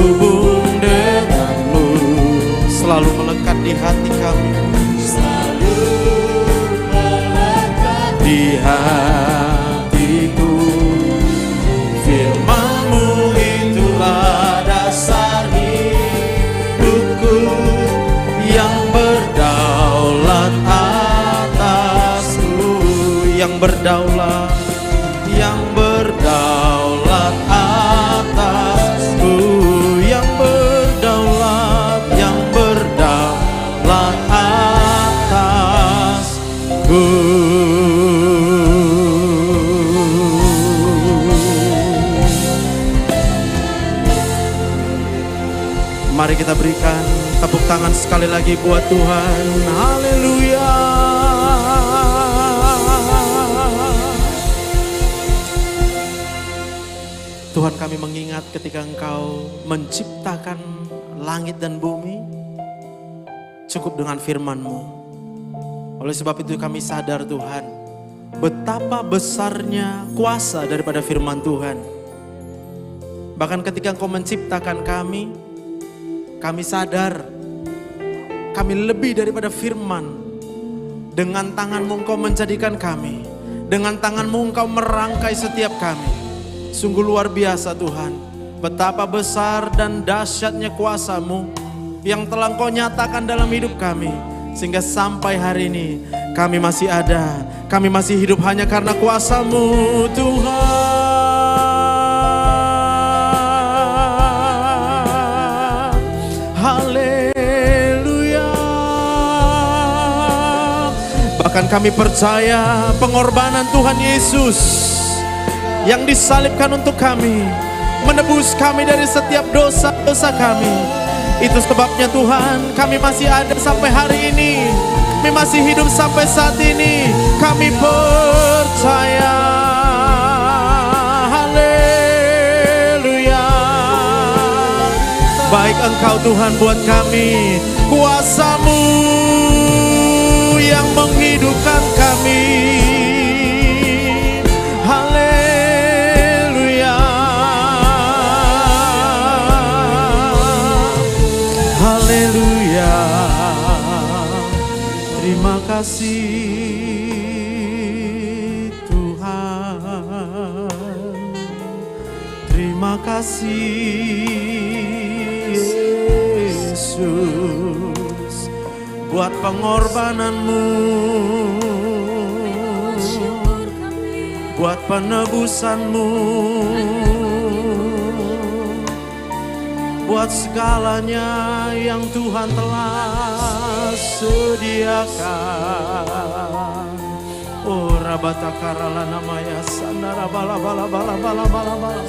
terhubung denganmu, selalu melekat di hati kami, selalu melekat di hatiku. Firman-Mu itulah dasar hidupku, yang berdaulat atasku, yang berdaulat, yang berdaulat atasku, yang berdaulat, yang berdaulat atasku. Mari kita berikan tepuk tangan sekali lagi buat Tuhan. Haleluya. Tuhan, kami mengingat ketika Engkau menciptakan langit dan bumi cukup dengan firman-Mu. Oleh sebab itu kami sadar Tuhan, betapa besarnya kuasa daripada firman Tuhan. Bahkan ketika Engkau menciptakan kami sadar kami lebih daripada firman. Dengan tangan-Mu Engkau menjadikan kami, dengan tangan-Mu Engkau merangkai setiap kami. Sungguh luar biasa Tuhan, betapa besar dan dahsyatnya kuasa-Mu yang telah Engkau nyatakan dalam hidup kami. Sehingga sampai hari ini kami masih ada, kami masih hidup hanya karena kuasa-Mu Tuhan. Haleluya. Bahkan kami percaya pengorbanan Tuhan Yesus yang disalibkan untuk kami, menebus kami dari setiap dosa-dosa kami. Itu sebabnya Tuhan, kami masih ada sampai hari ini, kami masih hidup sampai saat ini. Kami percaya. Haleluya. Baik Engkau Tuhan buat kami, kuasa-Mu yang menghidupkan kami. Haleluya. Haleluya. Terima kasih Tuhan. Terima kasih Yesus buat pengorbanan-Mu, buat penebusan-Mu, buat segalanya yang Tuhan telah sediakan. Oh rabatakara namaya sandara bala bala bala bala bala bala.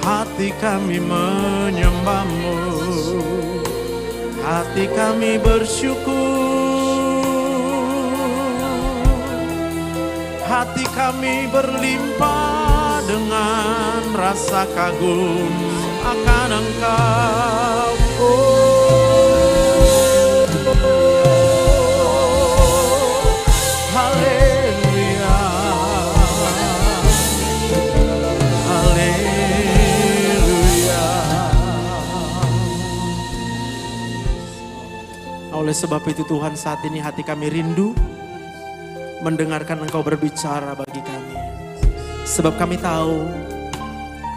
Hati kami menyembah-Mu, hati kami bersyukur, hati kami berlimpah dengan rasa kagum akan Engkau. Haleluya. Haleluya. Oleh sebab itu Tuhan, saat ini hati kami rindu mendengarkan Engkau berbicara bagi kami. Sebab kami tahu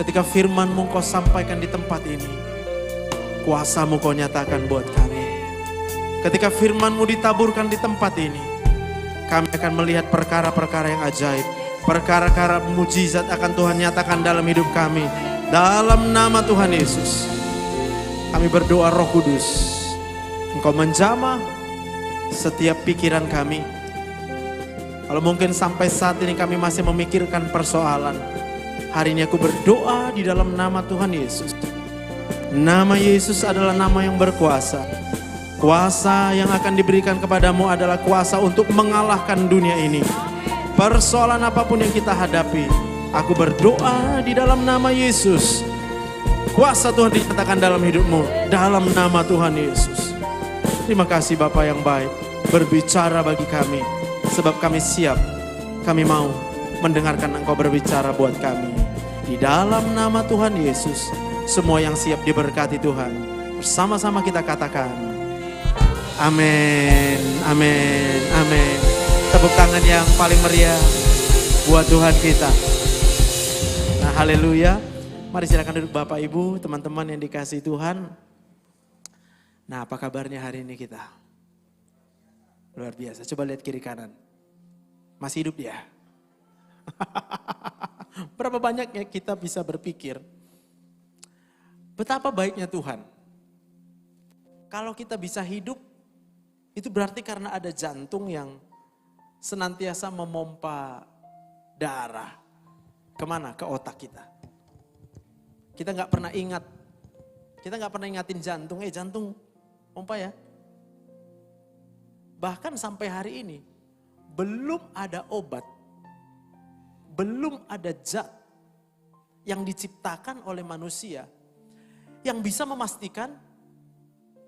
ketika firman-Mu Kau sampaikan di tempat ini, kuasa-Mu Kau nyatakan buat kami. Ketika firman-Mu ditaburkan di tempat ini, kami akan melihat perkara-perkara yang ajaib. Perkara-perkara mujizat akan Tuhan nyatakan dalam hidup kami. Dalam nama Tuhan Yesus, kami berdoa Roh Kudus, Engkau menjamah setiap pikiran kami. Kalau mungkin sampai saat ini kami masih memikirkan persoalan, hari ini aku berdoa di dalam nama Tuhan Yesus. Nama Yesus adalah nama yang berkuasa. Kuasa yang akan diberikan kepadamu adalah kuasa untuk mengalahkan dunia ini. Persoalan apapun yang kita hadapi, aku berdoa di dalam nama Yesus. Kuasa Tuhan dinyatakan dalam hidupmu, dalam nama Tuhan Yesus. Terima kasih Bapa yang baik, berbicara bagi kami. Sebab kami siap, kami mau mendengarkan Engkau berbicara buat kami. Di dalam nama Tuhan Yesus, Semua yang siap diberkati Tuhan. Bersama-sama kita katakan, amin, amin, amin. Tepuk tangan yang paling meriah buat Tuhan kita. Nah, haleluya. Mari silakan duduk Bapak Ibu, teman-teman yang dikasihi Tuhan. Nah, apa kabarnya hari ini kita? Luar biasa. Coba lihat kiri kanan. Masih hidup ya? Berapa banyak ya kita bisa berpikir betapa baiknya Tuhan. Kalau kita bisa hidup, itu berarti karena ada jantung yang senantiasa memompa darah. Kemana? Ke otak kita. Kita nggak pernah ingat, kita nggak pernah ingatin jantung, jantung pompa ya. Bahkan sampai hari ini, belum ada obat, belum ada zat yang diciptakan oleh manusia yang bisa memastikan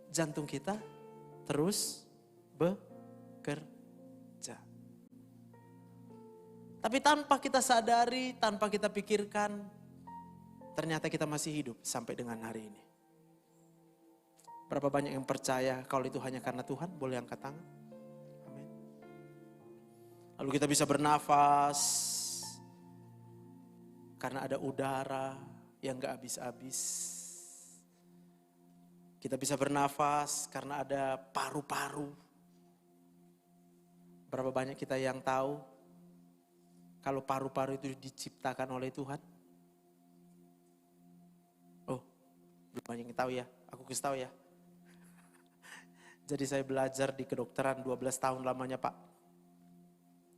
jantung kita terus bekerja. Tapi tanpa kita sadari, tanpa kita pikirkan, ternyata kita masih hidup sampai dengan hari ini. Berapa banyak yang percaya kalau itu hanya karena Tuhan? Boleh angkat tangan. Amin. Lalu kita bisa bernafas karena ada udara yang gak habis-habis. Kita bisa bernafas karena ada paru-paru. Berapa banyak kita yang tahu kalau paru-paru itu diciptakan oleh Tuhan? Oh, belum banyak yang tahu ya. Aku kasih tahu ya. Jadi saya belajar di kedokteran 12 tahun lamanya Pak.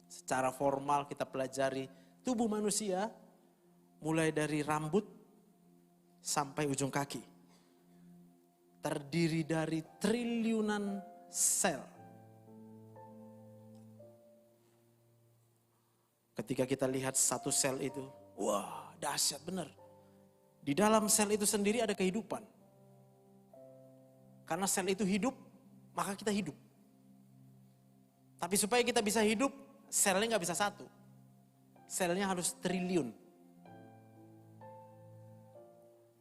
Secara formal kita pelajari tubuh manusia mulai dari rambut sampai ujung kaki. Terdiri dari triliunan sel. Ketika kita lihat satu sel itu, wah dahsyat benar. Di dalam sel itu sendiri ada kehidupan. Karena sel itu hidup, maka kita hidup. Tapi supaya kita bisa hidup, selnya gak bisa satu. Selnya harus triliun.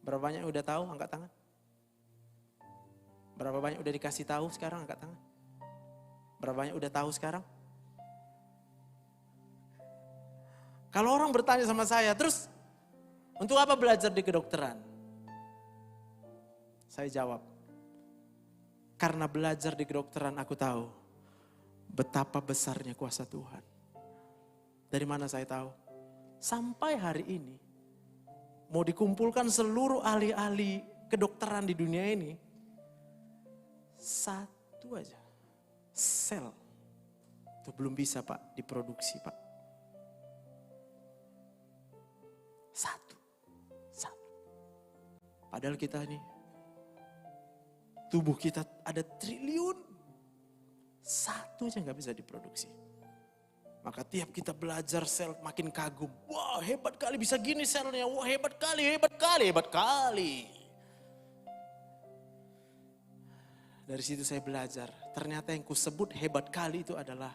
Berapa banyak yang udah tahu? Angkat tangan. Berapa banyak udah dikasih tahu sekarang? Angkat tangan. Berapa banyak udah tahu sekarang? Kalau orang bertanya sama saya, terus untuk apa belajar di kedokteran? Saya jawab, karena belajar di kedokteran aku tahu betapa besarnya kuasa Tuhan. Dari mana saya tahu? Sampai hari ini, mau dikumpulkan seluruh ahli-ahli kedokteran di dunia ini, satu aja, sel, itu belum bisa Pak diproduksi Pak. Satu. Padahal kita ini, tubuh kita ada triliun. Satu aja gak bisa diproduksi. Maka tiap kita belajar sel makin kagum. Wah hebat kali bisa gini selnya. Wah hebat kali, hebat kali, hebat kali. Dari situ saya belajar. Ternyata yang kusebut hebat kali itu adalah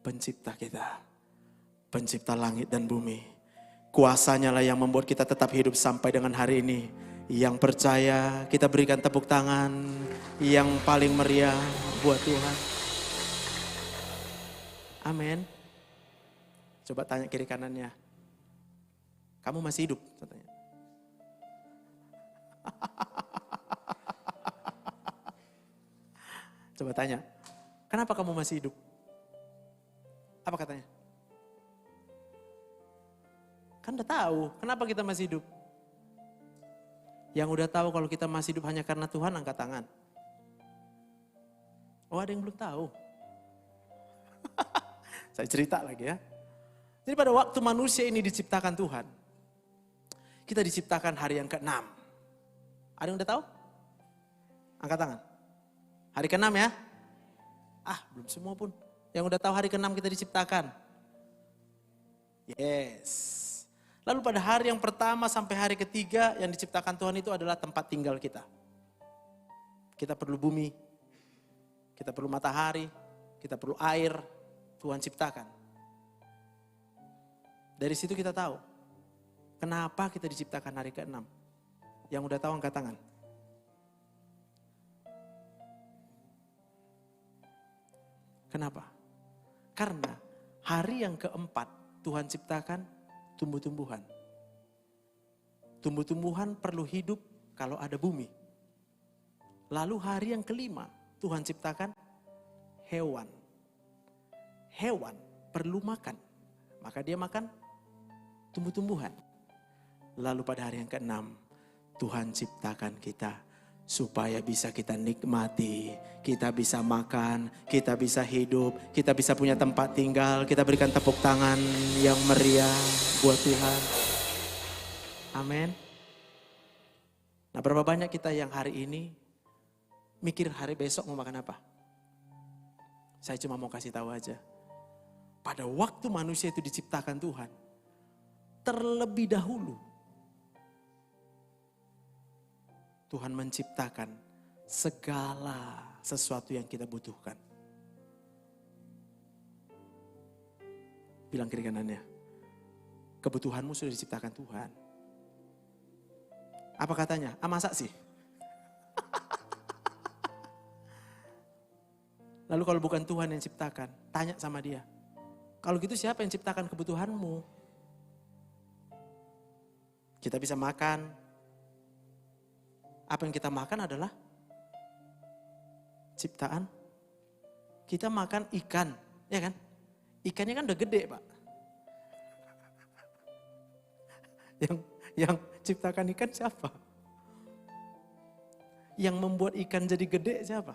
pencipta kita. Pencipta langit dan bumi. Kuasanya lah yang membuat kita tetap hidup sampai dengan hari ini. Yang percaya kita berikan tepuk tangan yang paling meriah buat Tuhan. Amin. Coba tanya kiri kanannya. Kamu masih hidup? Tanya. Coba tanya. Kenapa kamu masih hidup? Apa katanya? Kan udah tahu, kenapa kita masih hidup? Yang udah tahu kalau kita masih hidup hanya karena Tuhan, angkat tangan. Oh ada yang belum tahu. Saya cerita lagi ya. Jadi pada waktu manusia ini diciptakan Tuhan, kita diciptakan hari yang ke-6. Ada yang udah tahu? Angkat tangan. Hari ke-6 ya? Belum semua pun. Yang udah tahu hari ke-6 kita diciptakan. Yes. Lalu pada hari yang pertama sampai hari ketiga yang diciptakan Tuhan itu adalah tempat tinggal kita. Kita perlu bumi, kita perlu matahari, kita perlu air, Tuhan ciptakan. Dari situ kita tahu, Kenapa kita diciptakan hari ke-6? Yang udah tahu angkat tangan. Kenapa? Karena hari yang keempat Tuhan ciptakan tumbuh-tumbuhan. Tumbuh-tumbuhan perlu hidup kalau ada bumi. Lalu hari yang kelima Tuhan ciptakan hewan. Hewan perlu makan. Maka dia makan tumbuh-tumbuhan. Lalu pada hari yang ke-6 Tuhan ciptakan kita supaya bisa kita nikmati, kita bisa makan, kita bisa hidup, kita bisa punya tempat tinggal, kita berikan tepuk tangan yang meriah buat Tuhan. Amin. Nah, berapa banyak kita yang hari ini mikir hari besok mau makan apa? Saya cuma mau kasih tahu aja. Pada waktu manusia itu diciptakan Tuhan, terlebih dahulu Tuhan menciptakan segala sesuatu yang kita butuhkan. Bilang kiri kanannya, kebutuhanmu sudah diciptakan Tuhan. Apa katanya? Masa sih? Lalu kalau bukan Tuhan yang ciptakan, tanya sama dia. Kalau gitu siapa yang ciptakan kebutuhanmu? Kita bisa makan. Apa yang kita makan adalah ciptaan. Kita makan ikan, ya kan? Ikannya kan udah gede, Pak. Yang ciptakan ikan siapa? Yang membuat ikan jadi gede siapa?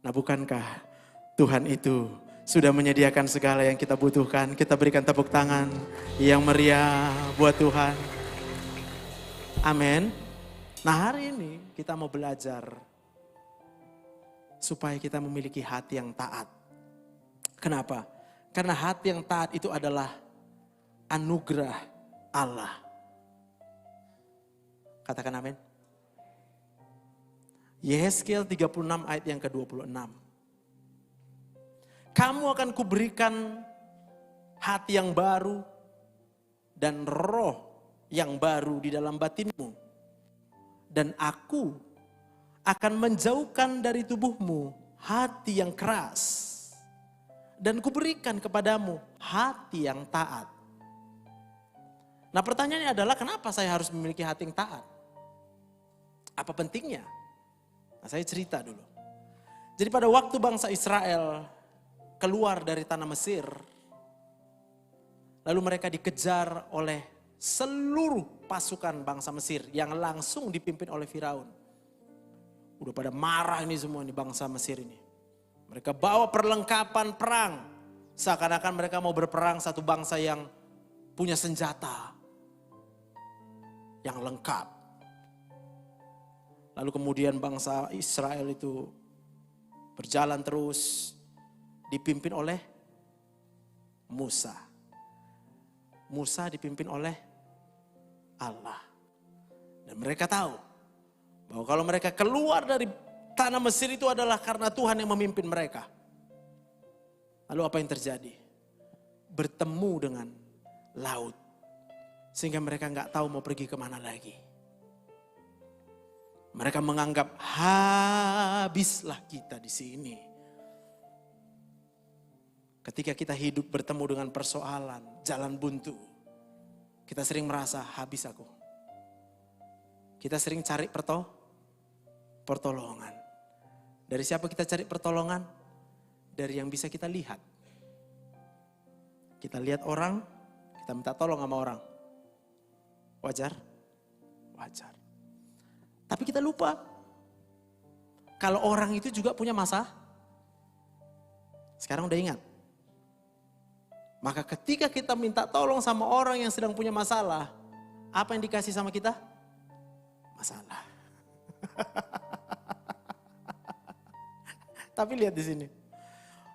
Nah, bukankah Tuhan itu sudah menyediakan segala yang kita butuhkan? Kita berikan tepuk tangan yang meriah buat Tuhan. Amin. Nah, hari ini kita mau belajar supaya kita memiliki hati yang taat. Kenapa? Karena hati yang taat itu adalah anugerah Allah. Katakan amin. Yehezkiel 36 ayat yang ke-26. Kamu akan kuberikan hati yang baru dan roh yang baru di dalam batinmu. Dan aku akan menjauhkan dari tubuhmu hati yang keras. Dan kuberikan kepadamu hati yang taat. Nah, pertanyaannya adalah kenapa saya harus memiliki hati yang taat? Apa pentingnya? Nah, saya cerita dulu. Jadi pada waktu bangsa Israel keluar dari tanah Mesir. Lalu mereka dikejar oleh seluruh pasukan bangsa Mesir yang langsung dipimpin oleh Firaun. Udah pada marah ini semua nih bangsa Mesir ini. Mereka bawa perlengkapan perang. Seakan-akan mereka mau berperang satu bangsa yang punya senjata yang lengkap. Lalu kemudian bangsa Israel itu berjalan terus dipimpin oleh Musa. Musa dipimpin oleh Allah. Dan mereka tahu bahwa kalau mereka keluar dari tanah Mesir itu adalah karena Tuhan yang memimpin mereka. Lalu apa yang terjadi? Bertemu dengan laut. Sehingga mereka nggak tahu mau pergi kemana lagi. Mereka menganggap habislah kita di sini. Ketika kita hidup bertemu dengan persoalan, jalan buntu. Kita sering merasa habis aku. Kita sering cari pertolongan. Dari siapa kita cari pertolongan? Dari yang bisa kita lihat. Kita lihat orang, kita minta tolong sama orang. Wajar? Wajar. Tapi kita lupa. Kalau orang itu juga punya masalah. Sekarang udah ingat. Maka ketika kita minta tolong sama orang yang sedang punya masalah, apa yang dikasih sama kita? Masalah. Tapi lihat di sini.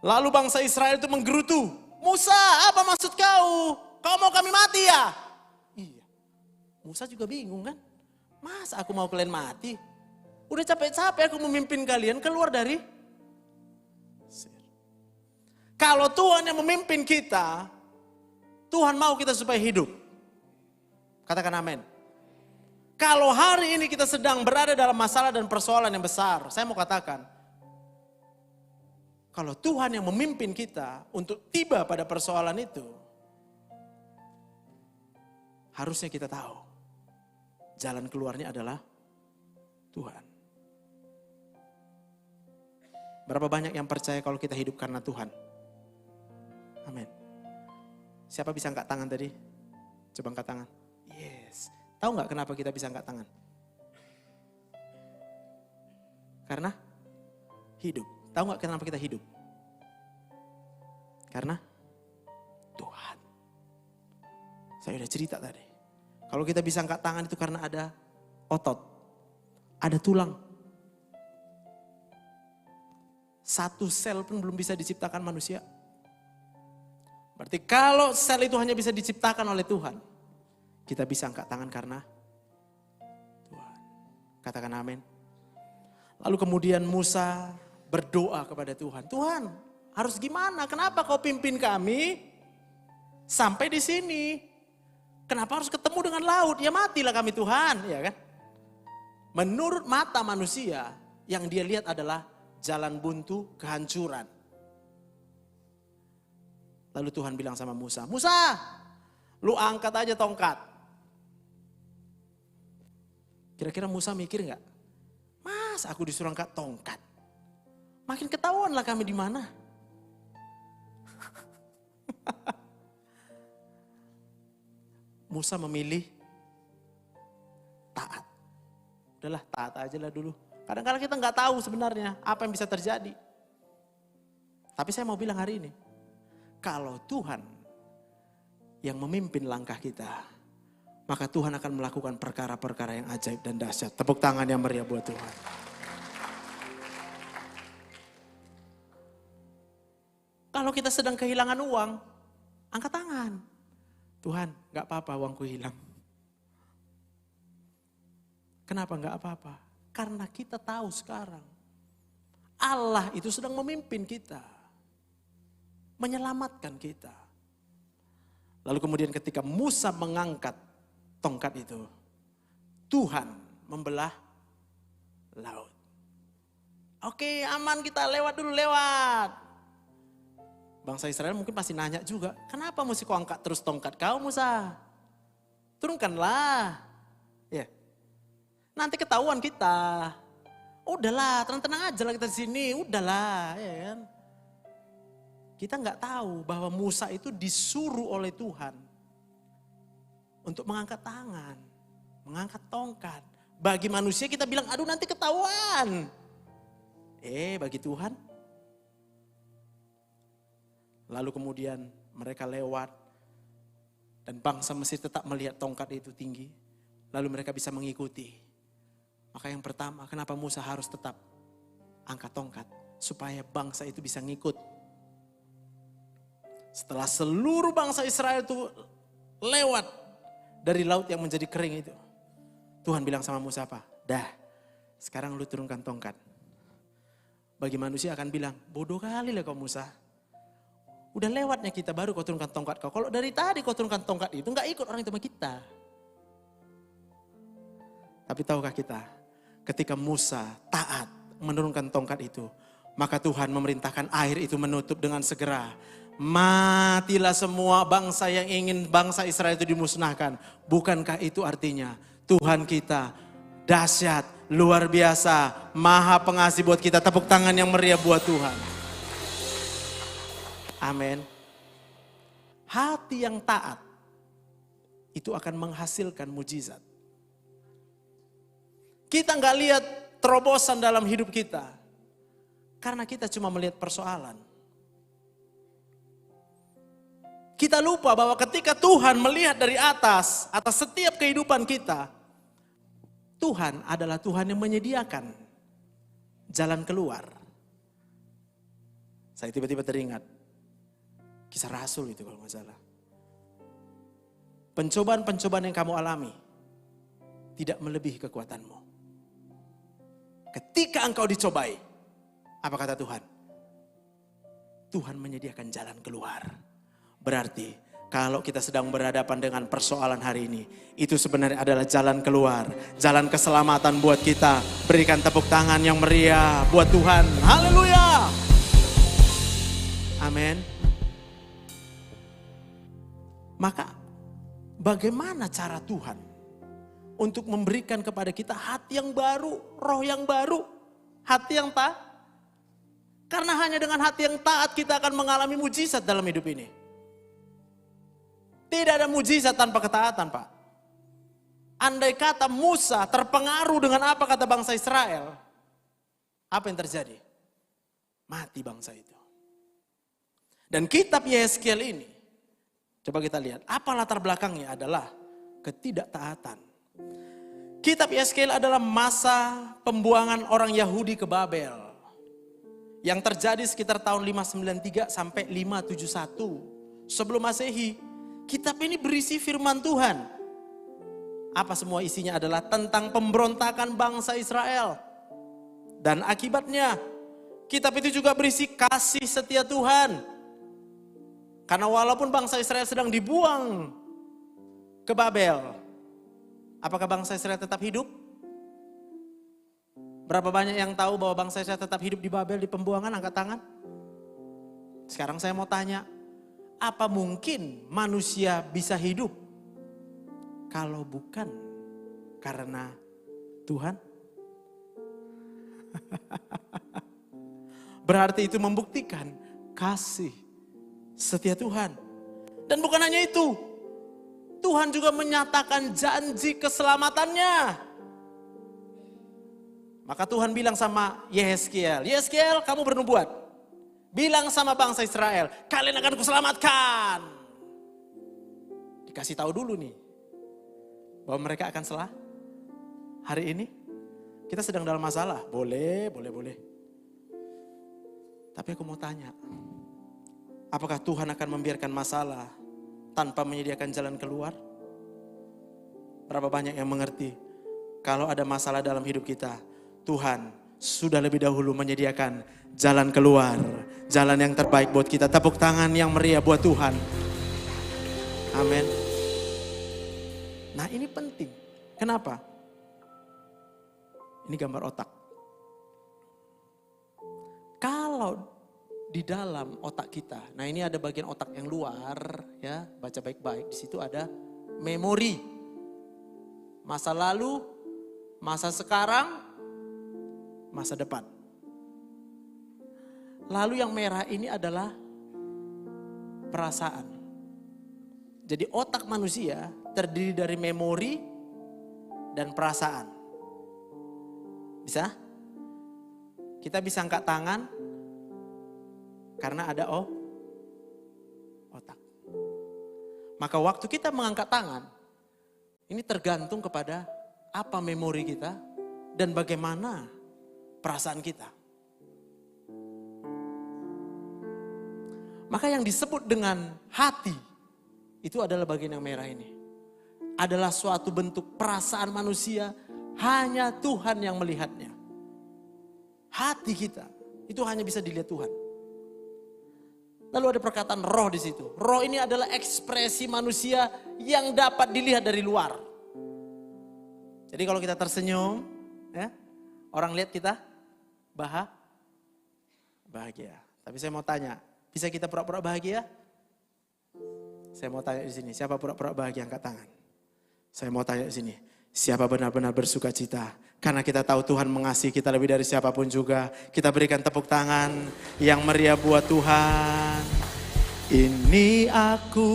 Lalu bangsa Israel itu menggerutu. Musa, apa maksud kau? Kau mau kami mati ya? Iya. Musa juga bingung kan? Masa aku mau kalian mati? Udah capek-capek aku memimpin kalian keluar dari Mesir. Kalau Tuhan yang memimpin kita, Tuhan mau kita supaya hidup. Katakan amin. Kalau hari ini kita sedang berada dalam masalah dan persoalan yang besar, saya mau katakan, kalau Tuhan yang memimpin kita untuk tiba pada persoalan itu, harusnya kita tahu, jalan keluarnya adalah Tuhan. Berapa banyak yang percaya kalau kita hidup karena Tuhan? Amin. Siapa bisa angkat tangan tadi? Coba angkat tangan. Yes. Tahu nggak kenapa kita bisa angkat tangan? Karena hidup. Tahu nggak kenapa kita hidup? Karena Tuhan. Saya udah cerita tadi. Kalau kita bisa angkat tangan itu karena ada otot, ada tulang. Satu sel pun belum bisa diciptakan manusia. Berarti kalau sel itu hanya bisa diciptakan oleh Tuhan, kita bisa angkat tangan karena Tuhan. Katakan amin. Lalu kemudian Musa berdoa kepada Tuhan. Tuhan, harus gimana? Kenapa kau pimpin kami sampai di sini? Kenapa harus ketemu dengan laut? Ya matilah kami Tuhan, ya kan? Menurut mata manusia, yang dia lihat adalah jalan buntu, kehancuran. Lalu Tuhan bilang sama Musa, Musa, lu angkat aja tongkat. Kira-kira Musa mikir nggak? Mas, aku disuruh angkat tongkat. Makin ketahuan lah kami di mana. Musa memilih taat. Udahlah, taat aja lah dulu. Kadang-kadang kita nggak tahu sebenarnya apa yang bisa terjadi. Tapi saya mau bilang hari ini, kalau Tuhan yang memimpin langkah kita, maka Tuhan akan melakukan perkara-perkara yang ajaib dan dahsyat. Tepuk tangan yang meriah buat Tuhan. Kalau kita sedang kehilangan uang, angkat tangan. Tuhan, gak apa-apa uangku hilang. Kenapa gak apa-apa? Karena kita tahu sekarang, Allah itu sedang memimpin kita. Menyelamatkan kita. Lalu kemudian ketika Musa mengangkat tongkat itu, Tuhan membelah laut. Oke, aman, kita lewat dulu, lewat. Bangsa Israel mungkin pasti nanya juga, kenapa mesti kau angkat terus tongkat kau Musa? Turunkanlah. Ya. Nanti ketahuan kita. Udahlah, tenang-tenang aja lah kita di sini, udahlah, ya kan? Kita nggak tahu bahwa Musa itu disuruh oleh Tuhan untuk mengangkat tangan, mengangkat tongkat. Bagi manusia kita bilang, aduh nanti ketahuan. Bagi Tuhan. Lalu kemudian mereka lewat dan bangsa Mesir tetap melihat tongkat itu tinggi. Lalu mereka bisa mengikuti. Maka yang pertama, kenapa Musa harus tetap angkat tongkat? Supaya bangsa itu bisa ngikut. Setelah seluruh bangsa Israel itu lewat dari laut yang menjadi kering itu. Tuhan bilang sama Musa apa? Dah, sekarang lu turunkan tongkat. Bagi manusia akan bilang, bodoh kali lah kau Musa. Udah lewatnya kita baru kau turunkan tongkat kau. Kalau dari tadi kau turunkan tongkat itu gak ikut orang itu sama kita. Tapi tahukah kita, ketika Musa taat menurunkan tongkat itu, maka Tuhan memerintahkan air itu menutup dengan segera. Matilah semua bangsa yang ingin bangsa Israel itu dimusnahkan. Bukankah itu artinya Tuhan kita dahsyat, luar biasa, maha pengasih buat kita. Tepuk tangan yang meriah buat Tuhan. Amin. Hati yang taat itu akan menghasilkan mujizat. Kita nggak lihat terobosan dalam hidup kita karena kita cuma melihat persoalan. Kita lupa bahwa ketika Tuhan melihat dari atas setiap kehidupan kita, Tuhan adalah Tuhan yang menyediakan jalan keluar. Saya tiba-tiba teringat Kisah Rasul itu kalau nggak salah. Pencobaan-pencobaan yang kamu alami tidak melebihi kekuatanmu. Ketika engkau dicobai, apa kata Tuhan? Tuhan menyediakan jalan keluar. Berarti Kalau kita sedang berhadapan dengan persoalan hari ini, itu sebenarnya adalah jalan keluar, jalan keselamatan buat kita. Berikan tepuk tangan yang meriah buat Tuhan. Haleluya. Amin. Maka bagaimana cara Tuhan untuk memberikan kepada kita hati yang baru, roh yang baru, hati yang taat? Karena hanya dengan hati yang taat kita akan mengalami mujizat dalam hidup ini. Tidak ada mujizat tanpa ketaatan, Pak. Andai kata Musa terpengaruh dengan apa kata bangsa Israel, apa yang terjadi? Mati bangsa itu. Dan kitab Yehezkiel ini, coba kita lihat, apa latar belakangnya adalah ketidaktaatan. Kitab Yehezkiel adalah masa pembuangan orang Yahudi ke Babel. Yang terjadi sekitar tahun 593 sampai 571 sebelum Masehi. Kitab ini berisi firman Tuhan. Apa semua isinya adalah tentang pemberontakan bangsa Israel. Dan akibatnya, kitab itu juga berisi kasih setia Tuhan. Karena walaupun bangsa Israel sedang dibuang ke Babel, apakah bangsa Israel tetap hidup? Berapa banyak yang tahu bahwa bangsa Israel tetap hidup di Babel di pembuangan? Angkat tangan. Sekarang saya mau tanya, apa mungkin manusia bisa hidup kalau bukan karena Tuhan? Berarti itu membuktikan kasih setia Tuhan. Dan bukan hanya itu, Tuhan juga menyatakan janji keselamatannya. Maka Tuhan bilang sama Yehezkiel, Yehezkiel kamu bernubuat. Bilang sama bangsa Israel, kalian akan kuselamatkan. Dikasih tahu dulu nih, bahwa mereka akan hari ini kita sedang dalam masalah. Boleh. Tapi aku mau tanya, apakah Tuhan akan membiarkan masalah tanpa menyediakan jalan keluar? Berapa banyak yang mengerti, kalau ada masalah dalam hidup kita, Tuhan sudah lebih dahulu menyediakan jalan keluar, jalan yang terbaik buat kita. Tepuk tangan yang meriah buat Tuhan. Amin. Nah ini penting. Kenapa? Ini gambar otak. Kalau di dalam otak kita, nah ini ada bagian otak yang luar, ya, baca baik-baik. Di situ ada memori. Masa lalu, masa sekarang, masa depan. Lalu yang merah ini adalah perasaan. Jadi otak manusia terdiri dari memori dan perasaan. Bisa? Kita bisa angkat tangan karena ada otak. Maka waktu kita mengangkat tangan, ini tergantung kepada apa memori kita dan bagaimana perasaan kita. Maka yang disebut dengan hati, itu adalah bagian yang merah ini. Adalah suatu bentuk perasaan manusia, hanya Tuhan yang melihatnya. Hati kita, itu hanya bisa dilihat Tuhan. Lalu ada perkataan roh di situ. Roh ini adalah ekspresi manusia yang dapat dilihat dari luar. Jadi kalau kita tersenyum, ya, orang lihat kita bahagia. Tapi saya mau tanya, bisa kita pura-pura bahagia? Saya mau tanya di sini, siapa pura-pura bahagia angkat tangan? Saya mau tanya di sini, siapa benar-benar bersuka cita? Karena kita tahu Tuhan mengasihi kita lebih dari siapapun juga. Kita berikan tepuk tangan yang meriah buat Tuhan. Ini aku,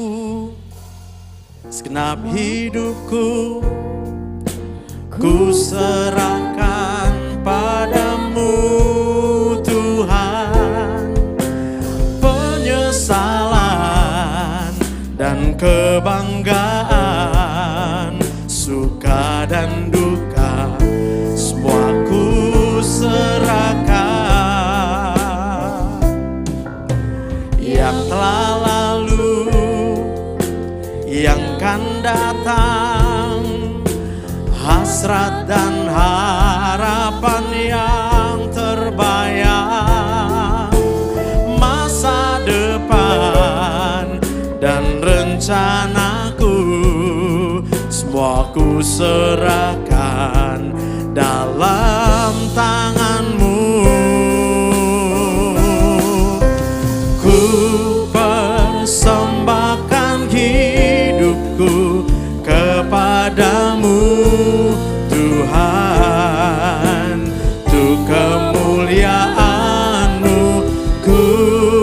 segenap hidupku, ku serahkan padamu Tuhan. Penyesalan dan kebanggaan, suka dan duka, semua ku serahkan. Yang telah lalu, yang akan datang, hasrat dan harapan yang terbayang, masa depan dan rencana semua ku serahkan dalam tangan-Mu. Ku persembahkan hidupku kepadamu Tuhan, untuk kemuliaan-Mu ku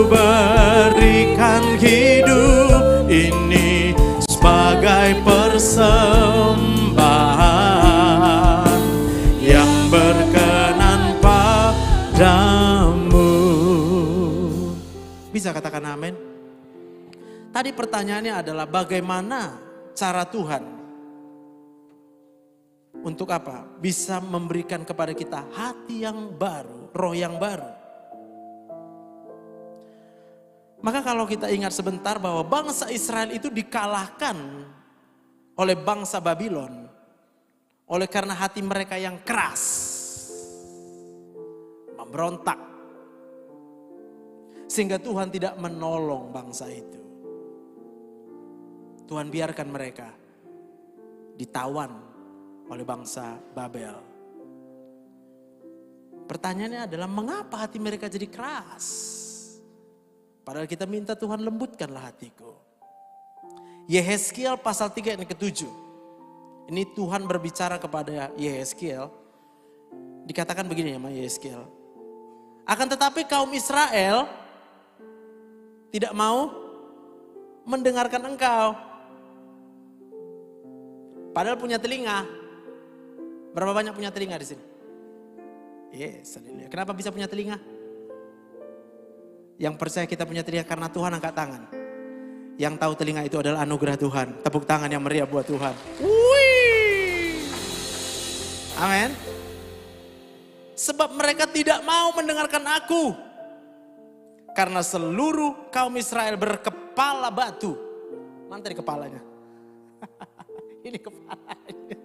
berikan hidup ini sebagai persembahan yang berkenan padamu. Bisa katakan amin? Tadi pertanyaannya adalah bagaimana cara Tuhan untuk apa? Bisa memberikan kepada kita hati yang baru, roh yang baru. Maka kalau kita ingat sebentar bahwa bangsa Israel itu dikalahkan oleh bangsa Babylon oleh karena hati mereka yang keras, memberontak. Sehingga Tuhan tidak menolong bangsa itu. Tuhan biarkan mereka ditawan oleh bangsa Babel. Pertanyaannya adalah mengapa hati mereka jadi keras? Padahal kita minta Tuhan lembutkanlah hatiku. Yehezkiel pasal 3 ayat ke-7. Ini Tuhan berbicara kepada Yehezkiel. Dikatakan begini ya Yehezkiel. Akan tetapi kaum Israel tidak mau mendengarkan engkau. Padahal punya telinga. Berapa banyak punya telinga di sini? Yes, haleluya. Kenapa bisa punya telinga? Yang percaya kita punya telinga karena Tuhan angkat tangan. Yang tahu telinga itu adalah anugerah Tuhan. Tepuk tangan yang meriah buat Tuhan. Wih. Amin. Sebab mereka tidak mau mendengarkan aku. Karena seluruh kaum Israel berkepala batu. Mana tadi kepalanya? Ini kepalanya.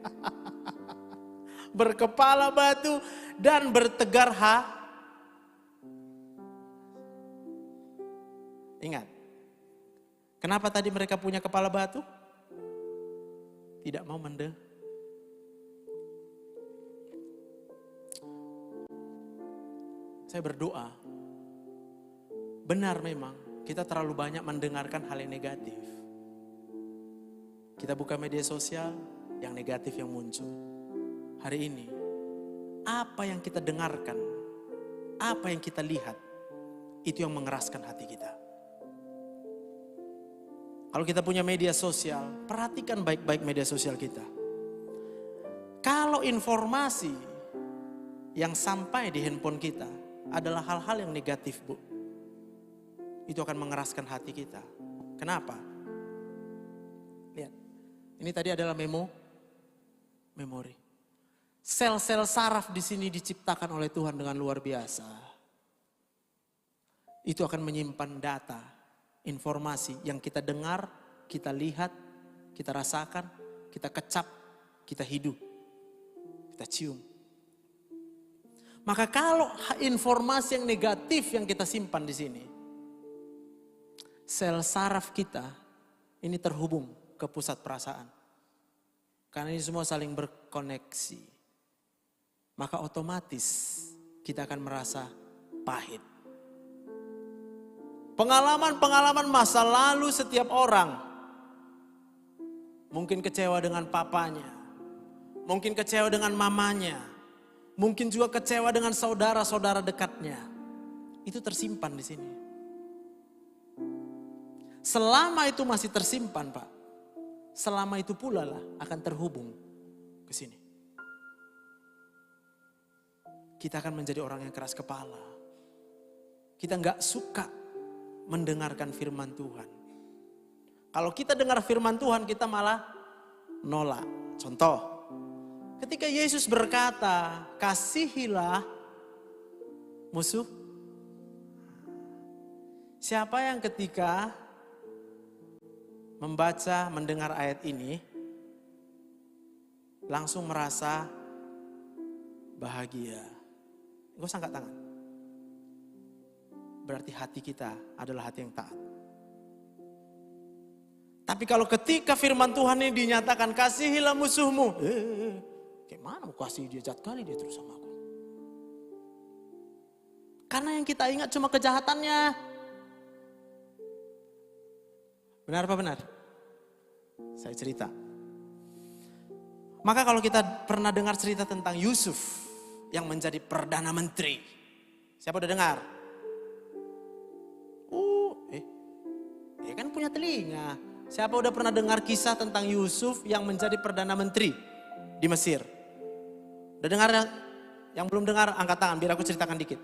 Berkepala batu dan bertegar Ingat. Kenapa tadi mereka punya kepala batu? Tidak mau Saya berdoa. Benar memang kita terlalu banyak mendengarkan hal yang negatif. Kita buka media sosial, yang negatif yang muncul. Hari ini, apa yang kita dengarkan, apa yang kita lihat, itu yang mengeraskan hati kita. Kalau kita punya media sosial, perhatikan baik-baik media sosial kita. Kalau informasi yang sampai di handphone kita adalah hal-hal yang negatif, Bu, itu akan mengeraskan hati kita. Kenapa? Lihat, ini tadi adalah memori. Sel-sel saraf di sini diciptakan oleh Tuhan dengan luar biasa. Itu akan menyimpan data, informasi yang kita dengar, kita lihat, kita rasakan, kita kecap, kita hidup, kita cium. Maka kalau informasi yang negatif yang kita simpan di sini, sel saraf kita ini terhubung ke pusat perasaan. Karena ini semua saling berkoneksi. Maka otomatis kita akan merasa pahit. Pengalaman-pengalaman masa lalu setiap orang. Mungkin kecewa dengan papanya. Mungkin kecewa dengan mamanya. Mungkin juga kecewa dengan saudara-saudara dekatnya. Itu tersimpan di sini. Selama itu masih tersimpan, Pak. Selama itu pula lah akan terhubung ke sini. Kita akan menjadi orang yang keras kepala. Kita nggak suka mendengarkan firman Tuhan. Kalau kita dengar firman Tuhan, kita malah nolak. Contoh, ketika Yesus berkata, kasihilah musuh. Siapa yang ketika membaca, mendengar ayat ini, langsung merasa bahagia? Gak usah angkat tangan. Berarti hati kita adalah hati yang taat. Tapi kalau ketika firman Tuhan ini dinyatakan, kasihilah musuhmu. Kayak mana mau kasih dia, jahat kali dia terus sama aku. Karena yang kita ingat cuma kejahatannya. Benar apa benar? Saya cerita. Maka kalau kita pernah dengar cerita tentang Yusuf yang menjadi Perdana Menteri. Siapa udah dengar? Ya kan punya telinga. Siapa udah pernah dengar kisah tentang Yusuf yang menjadi Perdana Menteri di Mesir? Udah dengar? Yang belum dengar angkat tangan biar aku ceritakan dikit.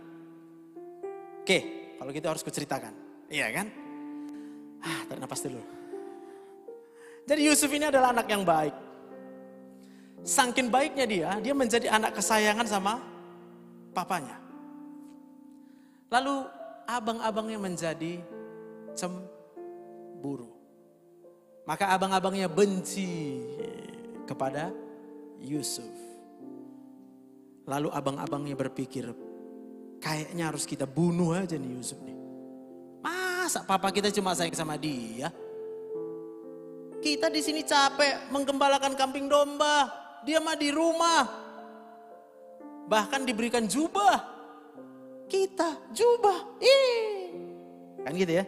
Oke, kalau gitu harus kuceritakan. Iya kan? Tarik nafas dulu. Jadi Yusuf ini adalah anak yang baik. Saking baiknya dia menjadi anak kesayangan sama papanya. Lalu abang-abangnya menjadi cemburu. Maka abang-abangnya benci kepada Yusuf. Lalu abang-abangnya berpikir, kayaknya harus kita bunuh aja nih Yusuf nih. Masa papa kita cuma sayang sama dia? Kita di sini capek menggembalakan kambing domba, dia mah di rumah. Bahkan diberikan jubah. Kita jubah. Kan gitu ya?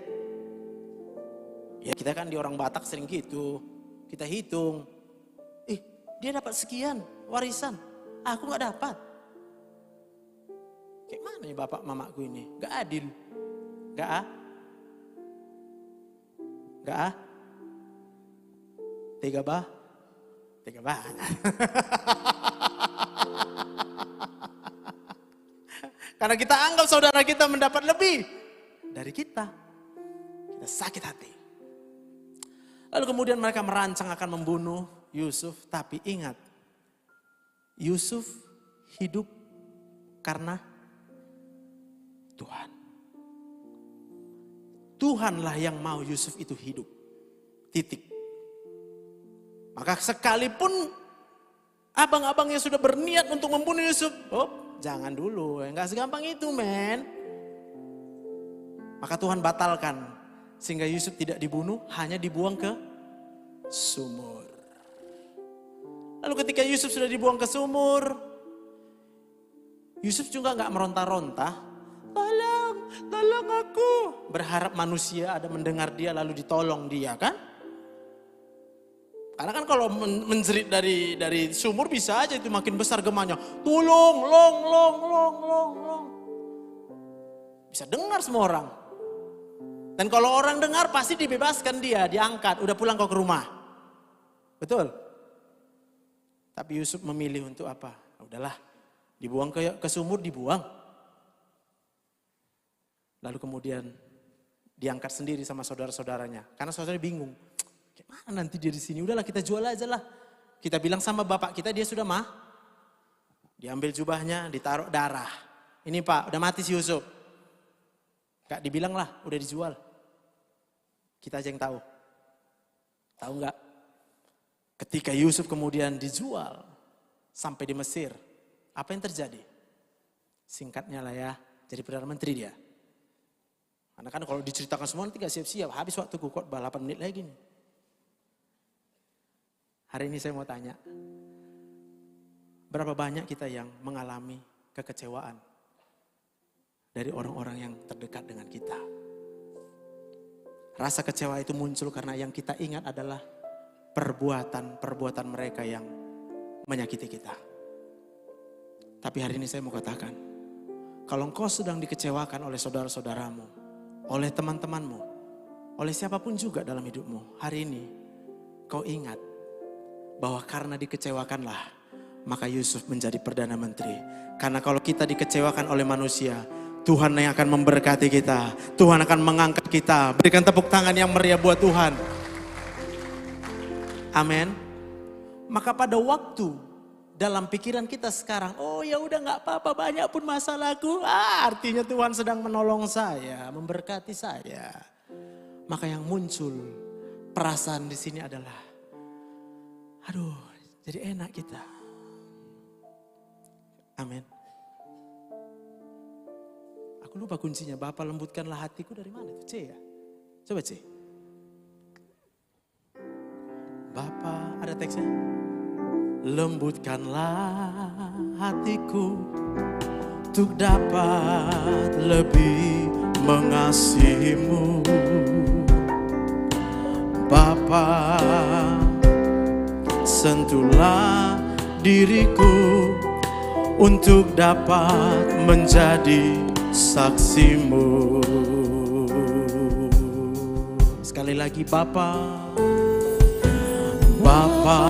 Ya kita kan di orang Batak sering gitu. Kita hitung. Dia dapat sekian warisan. Aku gak dapat. Kayak mana ya bapak mamaku ini? Gak adil. Gak Tega banget. Karena kita anggap saudara kita mendapat lebih dari kita. Kita sakit hati. Lalu kemudian mereka merancang akan membunuh Yusuf. Tapi ingat, Yusuf hidup karena Tuhan. Tuhanlah yang mau Yusuf itu hidup. Titik. Maka sekalipun abang-abangnya sudah berniat untuk membunuh Yusuf. Jangan dulu, enggak segampang itu men. Maka Tuhan batalkan. Sehingga Yusuf tidak dibunuh, hanya dibuang ke sumur. Lalu ketika Yusuf sudah dibuang ke sumur, Yusuf juga enggak meronta-ronta. Tolong aku. Berharap manusia ada mendengar dia lalu ditolong dia kan. Karena kan kalau menjerit dari sumur bisa aja itu makin besar gemanya. Tolong, long. Bisa dengar semua orang. Dan kalau orang dengar pasti dibebaskan dia, diangkat, udah pulang kau ke rumah. Betul? Tapi Yusuf memilih untuk apa? Udahlah, dibuang ke sumur, dibuang. Lalu kemudian diangkat sendiri sama saudara-saudaranya. Karena saudara bingung. Gimana nanti dia di sini? Udahlah kita jual aja lah. Kita bilang sama bapak kita dia sudah mah. Diambil jubahnya, ditaruh darah. Ini pak, udah mati si Yusuf. Gak dibilang lah, udah dijual. Kita aja yang tahu. Tahu nggak? Ketika Yusuf kemudian dijual sampai di Mesir, apa yang terjadi? Singkatnya lah ya, jadi Perdana Menteri dia. Karena kan kalau diceritakan semua nanti gak siap-siap, habis waktuku kok 8 menit lagi nih. Hari ini saya mau tanya, berapa banyak kita yang mengalami kekecewaan dari orang-orang yang terdekat dengan kita? Rasa kecewa itu muncul karena yang kita ingat adalah perbuatan mereka yang menyakiti kita. Tapi hari ini saya mau katakan, kalau engkau sedang dikecewakan oleh saudara-saudaramu, oleh teman-temanmu, oleh siapapun juga dalam hidupmu, hari ini kau ingat bahwa karena dikecewakanlah, maka Yusuf menjadi Perdana Menteri. Karena kalau kita dikecewakan oleh manusia, Tuhan yang akan memberkati kita. Tuhan akan mengangkat kita. Berikan tepuk tangan yang meriah buat Tuhan. Amin. Maka pada waktu dalam pikiran kita sekarang, oh ya udah nggak apa-apa, banyak pun masalahku. Artinya Tuhan sedang menolong saya, memberkati saya. Maka yang muncul perasaan di sini adalah, aduh, jadi enak kita. Amin. Aku lupa kuncinya. Bapa lembutkanlah hatiku dari mana itu? C ya? Coba C. Bapa, ada teksnya. Lembutkanlah hatiku untuk dapat lebih mengasihimu. Bapa, sentuhlah diriku untuk dapat menjadi saksimu. Sekali lagi Bapa, Bapa,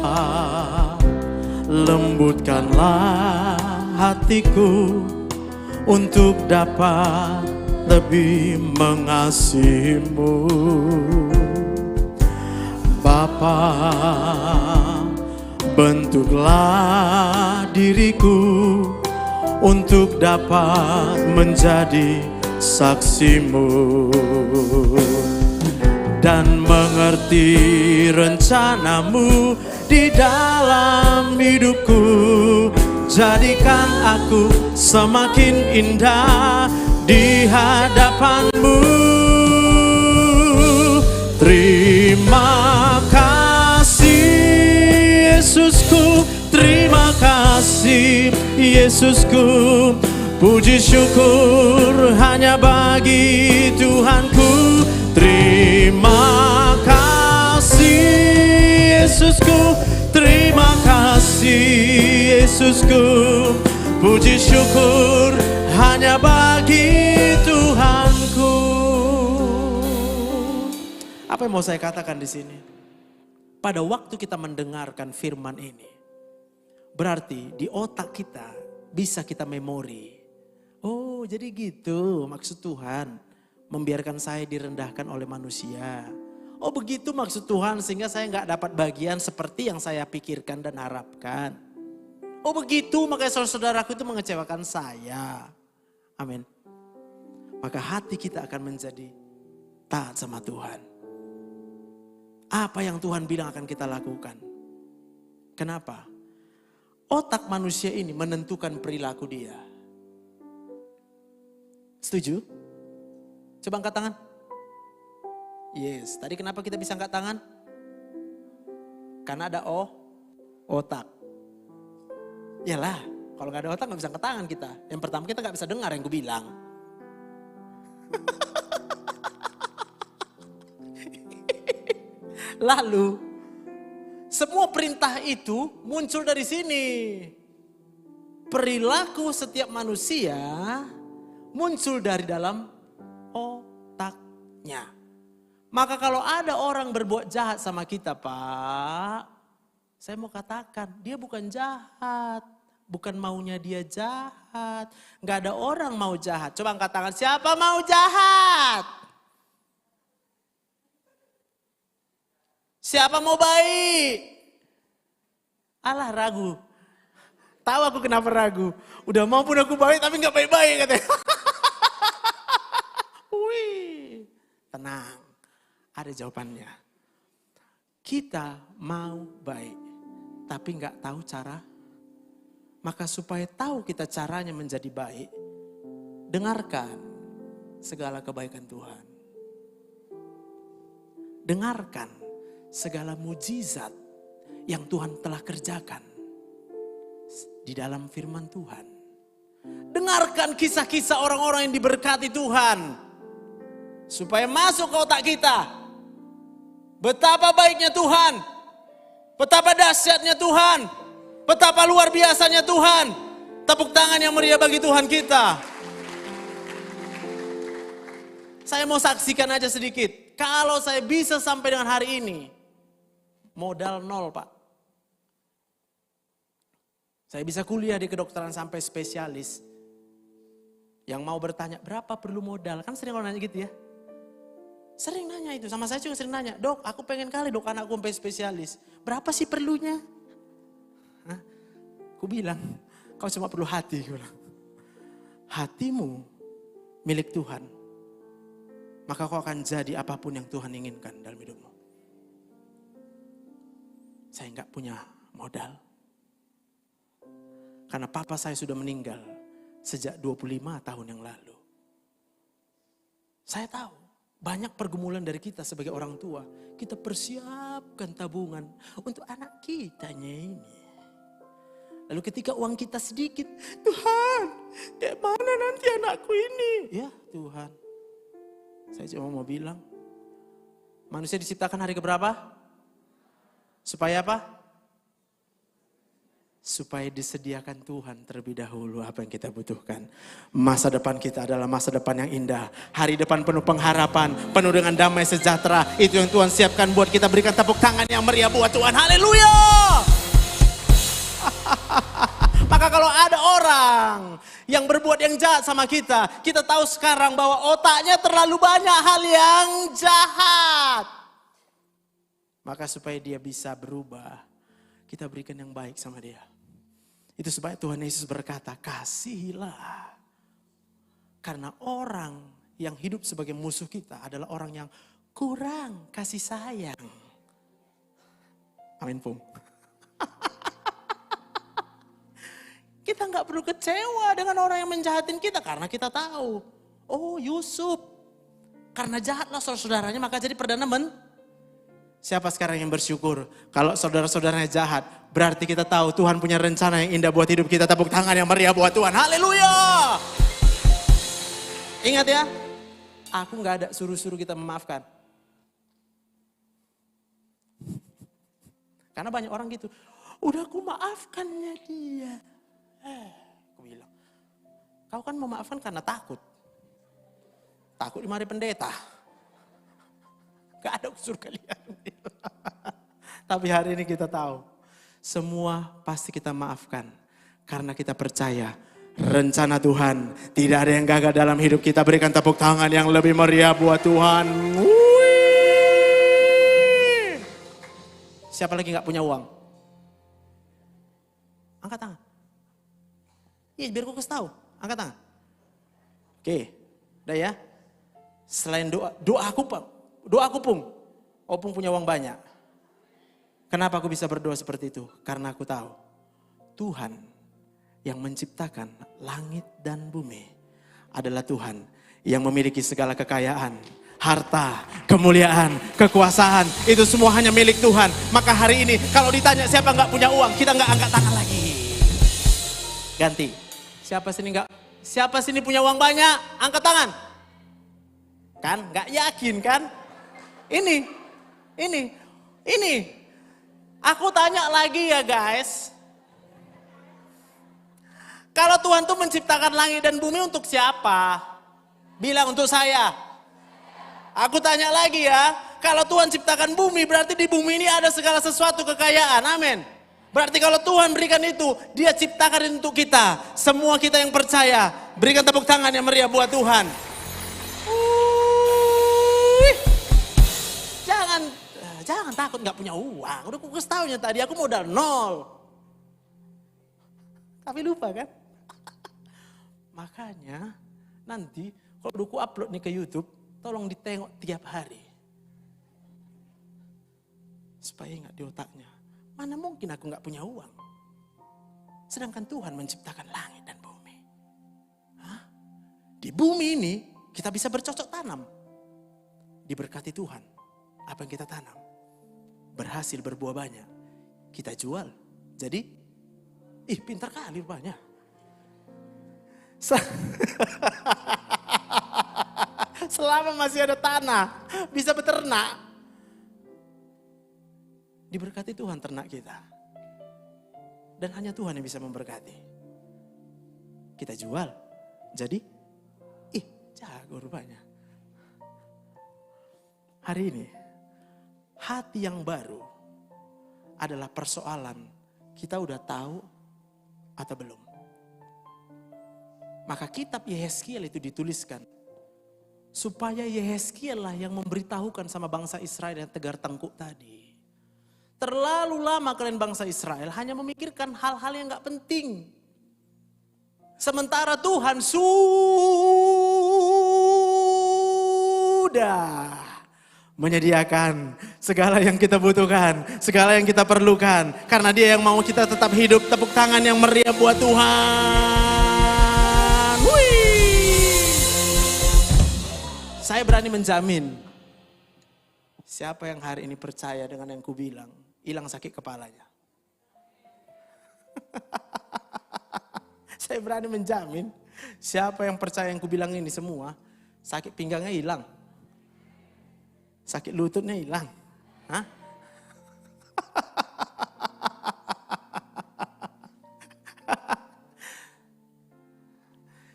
lembutkanlah hatiku untuk dapat lebih mengasihimu. Bapa, bentuklah diriku untuk dapat menjadi saksimu dan mengerti rencanamu di dalam hidupku. Jadikan aku semakin indah di hadapanmu. Terima kasih Yesusku, terima kasih Yesusku. Puji syukur hanya bagi Tuhanku. Terima kasih Yesusku, terima kasih Yesusku. Puji syukur hanya bagi Tuhanku. Apa yang mau saya katakan di sini? Pada waktu kita mendengarkan firman ini, berarti di otak kita bisa kita memori. Oh, jadi gitu maksud Tuhan membiarkan saya direndahkan oleh manusia. Oh, begitu maksud Tuhan sehingga saya nggak dapat bagian seperti yang saya pikirkan dan harapkan. Oh, begitu makanya saudara-saudaraku itu mengecewakan saya. Amin. Maka hati kita akan menjadi taat sama Tuhan. Apa yang Tuhan bilang akan kita lakukan. Kenapa? Otak manusia ini menentukan perilaku dia. Setuju? Coba angkat tangan. Yes, tadi kenapa kita bisa angkat tangan? Karena ada otak. Yalah, kalau gak ada otak gak bisa angkat tangan kita. Yang pertama kita gak bisa dengar yang gue bilang. Lalu, semua perintah itu muncul dari sini. Perilaku setiap manusia muncul dari dalam otaknya. Maka kalau ada orang berbuat jahat sama kita, Pak, saya mau katakan dia bukan jahat. Bukan maunya dia jahat. Gak ada orang mau jahat. Coba angkat tangan, siapa mau jahat? Siapa mau baik? Alah, ragu. Tahu aku kenapa ragu. Udah maupun aku baik tapi gak baik-baik katanya. Wih, tenang. Ada jawabannya. Kita mau baik tapi gak tahu cara. Maka supaya tahu kita caranya menjadi baik, dengarkan segala kebaikan Tuhan. Dengarkan segala mujizat yang Tuhan telah kerjakan di dalam firman Tuhan. Dengarkan kisah-kisah orang-orang yang diberkati Tuhan. Supaya masuk ke otak kita. Betapa baiknya Tuhan. Betapa dahsyatnya Tuhan. Betapa luar biasanya Tuhan. Tepuk tangan yang meriah bagi Tuhan kita. Saya mau saksikan aja sedikit. Kalau saya bisa sampai dengan hari ini. Modal nol, Pak. Saya bisa kuliah di kedokteran sampai spesialis. Yang mau bertanya, berapa perlu modal? Kan sering orang nanya gitu ya. Sering nanya itu, sama saya juga sering nanya. Dok, aku pengen kali dok anakku sampai spesialis. Berapa sih perlunya? Hah? Aku bilang, kau cuma perlu hati. Hatimu milik Tuhan. Maka kau akan jadi apapun yang Tuhan inginkan dalam hidupmu. Saya enggak punya modal. Karena papa saya sudah meninggal sejak 25 tahun yang lalu. Saya tahu banyak pergumulan dari kita sebagai orang tua. Kita persiapkan bukan tabungan untuk anak kitanya ini. Lalu ketika uang kita sedikit, Tuhan, kayak mana nanti anakku ini? Ya Tuhan, saya cuma mau bilang, manusia diciptakan hari keberapa? Supaya apa? Supaya disediakan Tuhan terlebih dahulu apa yang kita butuhkan. Masa depan kita adalah masa depan yang indah. Hari depan penuh pengharapan, penuh dengan damai sejahtera. Itu yang Tuhan siapkan buat kita. Berikan tepuk tangan yang meriah buat Tuhan. Haleluya! Maka kalau ada orang yang berbuat yang jahat sama kita, kita tahu sekarang bahwa otaknya terlalu banyak hal yang jahat. Maka supaya dia bisa berubah, kita berikan yang baik sama dia. Itu sebab Tuhan Yesus berkata, kasihilah. Karena orang yang hidup sebagai musuh kita adalah orang yang kurang kasih sayang. Amin, Pung. Kita nggak perlu kecewa dengan orang yang menjahatin kita karena kita tahu. Oh Yusuf, karena jahatlah saudara-saudaranya maka jadi perdana Siapa sekarang yang bersyukur kalau saudara-saudaranya jahat? Berarti kita tahu Tuhan punya rencana yang indah buat hidup kita. Tepuk tangan yang meriah buat Tuhan. Haleluya. Ingat ya, aku nggak ada suruh-suruh kita memaafkan. Karena banyak orang gitu, udah aku maafkannya dia. Aku bilang, kau kan memaafkan karena takut. Takut dimarahi pendeta. Gak ada unsur kalian. Tapi hari ini kita tahu, semua pasti kita maafkan. Karena kita percaya, rencana Tuhan tidak ada yang gagal dalam hidup kita. Berikan tepuk tangan yang lebih meriah buat Tuhan. Wih. Siapa lagi gak punya uang? Angkat tangan. Iya, biar aku kasih tahu. Angkat tangan. Oke, udah ya. Selain doaku Pung. Opung punya uang banyak. Kenapa aku bisa berdoa seperti itu? Karena aku tahu Tuhan yang menciptakan langit dan bumi adalah Tuhan yang memiliki segala kekayaan, harta, kemuliaan, kekuasaan. Itu semua hanya milik Tuhan. Maka hari ini kalau ditanya siapa nggak punya uang, kita nggak angkat tangan lagi. Ganti. Siapa sini punya uang banyak? Angkat tangan. Kan? Nggak yakin kan? Ini. Aku tanya lagi ya guys. Kalau Tuhan tuh menciptakan langit dan bumi untuk siapa? Bilang untuk saya. Aku tanya lagi ya. Kalau Tuhan ciptakan bumi berarti di bumi ini ada segala sesuatu kekayaan. Amin. Berarti kalau Tuhan berikan itu, Dia ciptakan untuk kita. Semua kita yang percaya, berikan tepuk tangan yang meriah buat Tuhan. Jangan takut gak punya uang. Udah aku kasih taunya tadi, aku modal 0. Tapi lupa kan? Makanya nanti kalau aku upload nih ke YouTube, tolong ditengok tiap hari. Supaya ingat di otaknya. Mana mungkin aku gak punya uang. Sedangkan Tuhan menciptakan langit dan bumi. Hah? Di bumi ini kita bisa bercocok tanam. Diberkati Tuhan. Apa yang kita tanam. Berhasil berbuah banyak. Kita jual. Jadi, pintar kali rupanya. Selama masih ada tanah, bisa beternak. Diberkati Tuhan ternak kita. Dan hanya Tuhan yang bisa memberkati. Kita jual. Jadi, jago rupanya. Hari ini, hati yang baru adalah persoalan kita udah tahu atau belum. Maka kitab Yehezkiel itu dituliskan supaya Yehezkiel lah yang memberitahukan sama bangsa Israel yang tegar tengkuk tadi. Terlalu lama kalian bangsa Israel hanya memikirkan hal-hal yang gak penting. Sementara Tuhan sudah menyediakan segala yang kita butuhkan, segala yang kita perlukan. Karena Dia yang mau kita tetap hidup. Tepuk tangan yang meriah buat Tuhan. Wih. Saya berani menjamin, Siapa yang hari ini percaya dengan yang kubilang, hilang sakit kepalanya. Saya berani menjamin, siapa yang percaya yang kubilang ini semua, sakit pinggangnya hilang. Sakit lututnya hilang. Hah?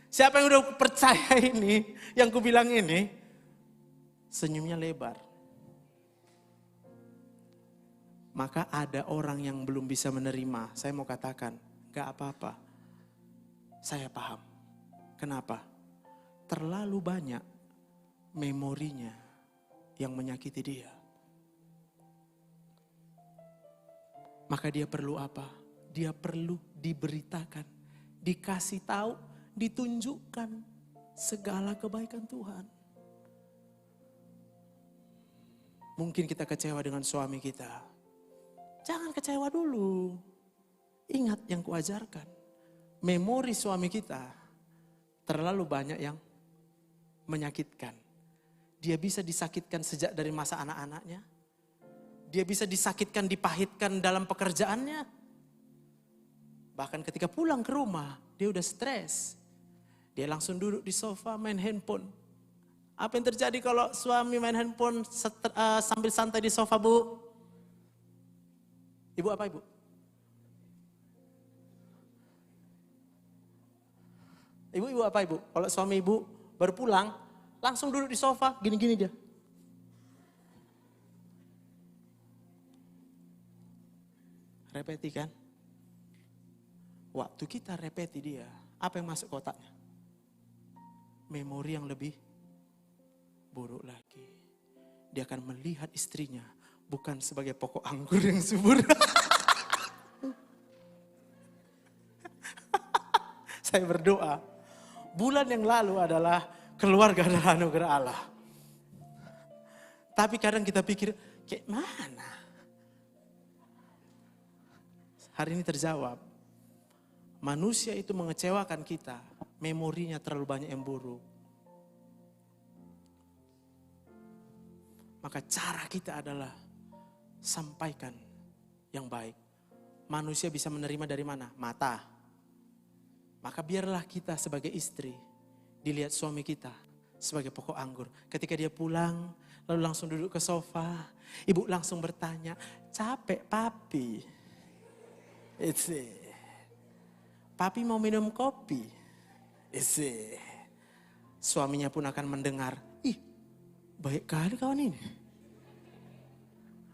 Siapa yang udah percaya ini, yang kubilang ini, senyumnya lebar. Maka ada orang yang belum bisa menerima. Saya mau katakan, gak apa-apa. Saya paham. Kenapa? Terlalu banyak memorinya yang menyakiti dia. Maka dia perlu apa? Dia perlu diberitakan, dikasih tahu, ditunjukkan segala kebaikan Tuhan. Mungkin kita kecewa dengan suami kita. Jangan kecewa dulu. Ingat yang kuajarkan. Memori suami kita terlalu banyak yang menyakitkan. Dia bisa disakitkan sejak dari masa anak-anaknya. Dia bisa disakitkan, dipahitkan dalam pekerjaannya. Bahkan ketika pulang ke rumah, dia udah stres. Dia langsung duduk di sofa main handphone. Apa yang terjadi kalau suami main handphone sambil santai di sofa, Bu? Ibu apa, Ibu? Ibu apa, Ibu? Kalau suami Ibu baru pulang, langsung duduk di sofa, gini-gini dia. Repeti kan? Waktu kita repeti dia, apa yang masuk ke otaknya? Memori yang lebih buruk lagi. Dia akan melihat istrinya bukan sebagai pokok anggur yang subur. Saya berdoa, bulan yang lalu adalah keluarga adalah anugerah Allah. Tapi kadang kita pikir, kayak mana? Hari ini terjawab. Manusia itu mengecewakan kita, memorinya terlalu banyak yang buruk. Maka cara kita adalah sampaikan yang baik. Manusia bisa menerima dari mana? Mata. Maka biarlah kita sebagai istri dilihat suami kita sebagai pokok anggur. Ketika dia pulang, lalu langsung duduk ke sofa, ibu langsung bertanya, capek papi? Papi mau minum kopi? Suaminya pun akan mendengar, ih baik kali kawan ini.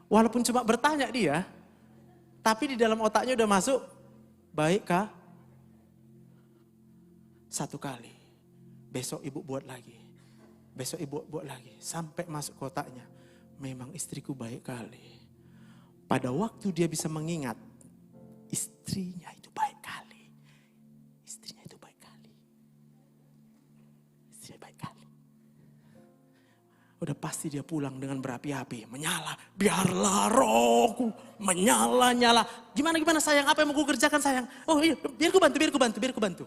Walaupun cuma bertanya dia, tapi di dalam otaknya udah masuk, baik kah? Satu kali, besok ibu buat lagi. Besok ibu buat lagi, sampai masuk kotaknya. Memang istriku baik kali. Pada waktu dia bisa mengingat, istrinya itu baik kali. Istrinya itu baik kali. Istrinya baik kali. Udah pasti dia pulang dengan berapi-api, menyala. Biarlah rohku menyala-nyala. Gimana sayang, apa yang mau ku kerjakan sayang? Oh iya, biar ku bantu.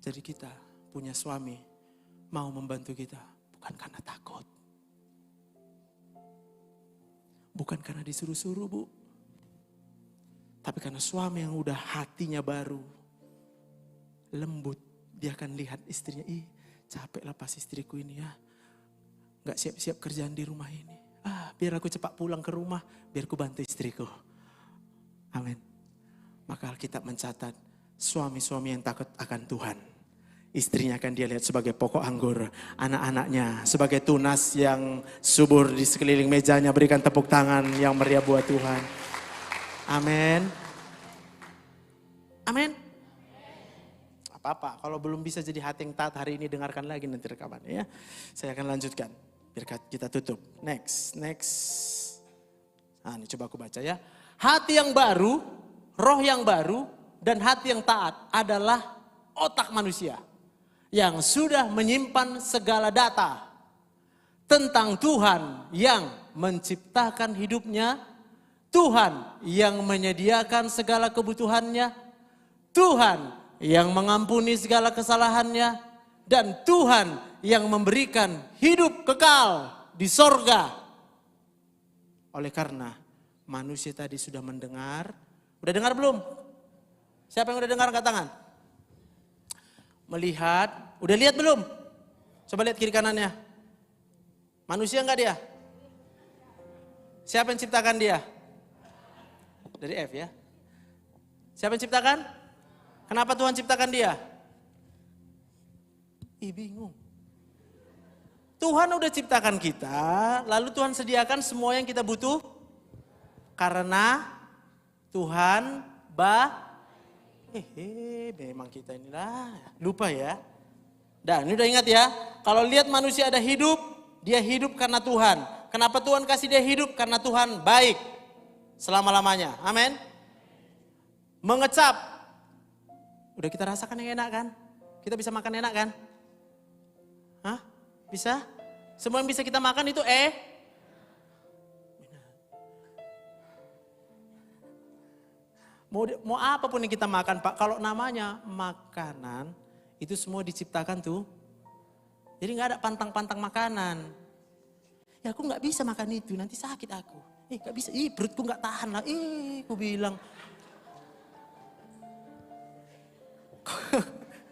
Jadi kita punya suami mau membantu kita bukan karena takut. Bukan karena disuruh-suruh, Bu. Tapi karena suami yang udah hatinya baru, lembut, dia akan lihat istrinya, ih capek lah pas istriku ini ya. Gak siap-siap kerjaan di rumah ini. Biar aku cepat pulang ke rumah, biar aku bantu istriku. Amin. Maka Alkitab mencatat, suami-suami yang takut akan Tuhan, istrinya akan dia lihat sebagai pokok anggur, anak-anaknya sebagai tunas yang subur di sekeliling mejanya. Berikan tepuk tangan yang meriah buat Tuhan. Amin. Amin. Apa-apa, kalau belum bisa jadi hati yang taat hari ini, dengarkan lagi nanti rekamannya ya. Saya akan lanjutkan, biar kita tutup. Next. Nah ini coba aku baca ya. Hati yang baru, roh yang baru, dan hati yang taat adalah otak manusia yang sudah menyimpan segala data tentang Tuhan yang menciptakan hidupnya, Tuhan yang menyediakan segala kebutuhannya, Tuhan yang mengampuni segala kesalahannya, dan Tuhan yang memberikan hidup kekal di sorga. Oleh karena manusia tadi sudah mendengar. Udah dengar belum? Siapa yang udah dengar angkat tangan? Melihat. Udah lihat belum? Coba lihat kiri kanannya. Manusia enggak dia? Siapa yang ciptakan dia? Dari F ya. Siapa yang ciptakan? Kenapa Tuhan ciptakan dia? Bingung. Tuhan udah ciptakan kita, lalu Tuhan sediakan semua yang kita butuh. Karena Tuhan memang kita inilah lupa ya. Dan ini udah ingat ya, kalau lihat manusia ada hidup, dia hidup karena Tuhan. Kenapa Tuhan kasih dia hidup? Karena Tuhan baik selama-lamanya. Amin. Mengecap. Udah kita rasakan yang enak kan? Kita bisa makan enak kan? Hah? Bisa? Semua yang bisa kita makan itu Mau apapun yang kita makan Pak, kalau namanya makanan, itu semua diciptakan tuh. Jadi gak ada pantang-pantang makanan. Ya aku gak bisa makan itu, nanti sakit aku. Gak bisa, perutku gak tahan lah, aku bilang.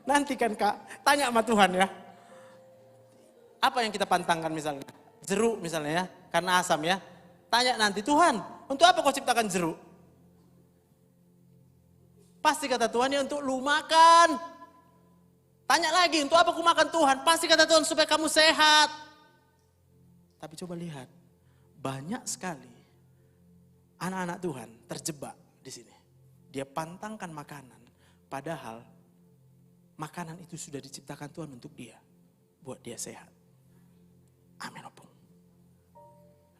Nanti kan Kak, tanya sama Tuhan ya. Apa yang kita pantangkan misalnya? Jeruk misalnya ya, karena asam ya. Tanya nanti, Tuhan, untuk apa kau ciptakan jeruk? Pasti kata Tuhan ya untuk lu makan. Tanya lagi, untuk apa aku makan Tuhan? Pasti kata Tuhan supaya kamu sehat. Tapi coba lihat, banyak sekali anak-anak Tuhan terjebak di sini. Dia pantangkan makanan, padahal makanan itu sudah diciptakan Tuhan untuk dia, buat dia sehat. Amin opung.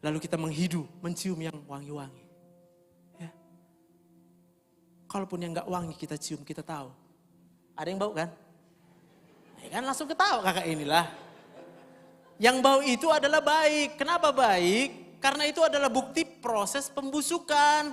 Lalu kita menghidu, mencium yang wangi-wangi. Ya. Kalaupun yang gak wangi kita cium, kita tahu. Ada yang bau kan? Ya kan langsung ketawa kakak inilah. Yang bau itu adalah baik. Kenapa baik? Karena itu adalah bukti proses pembusukan.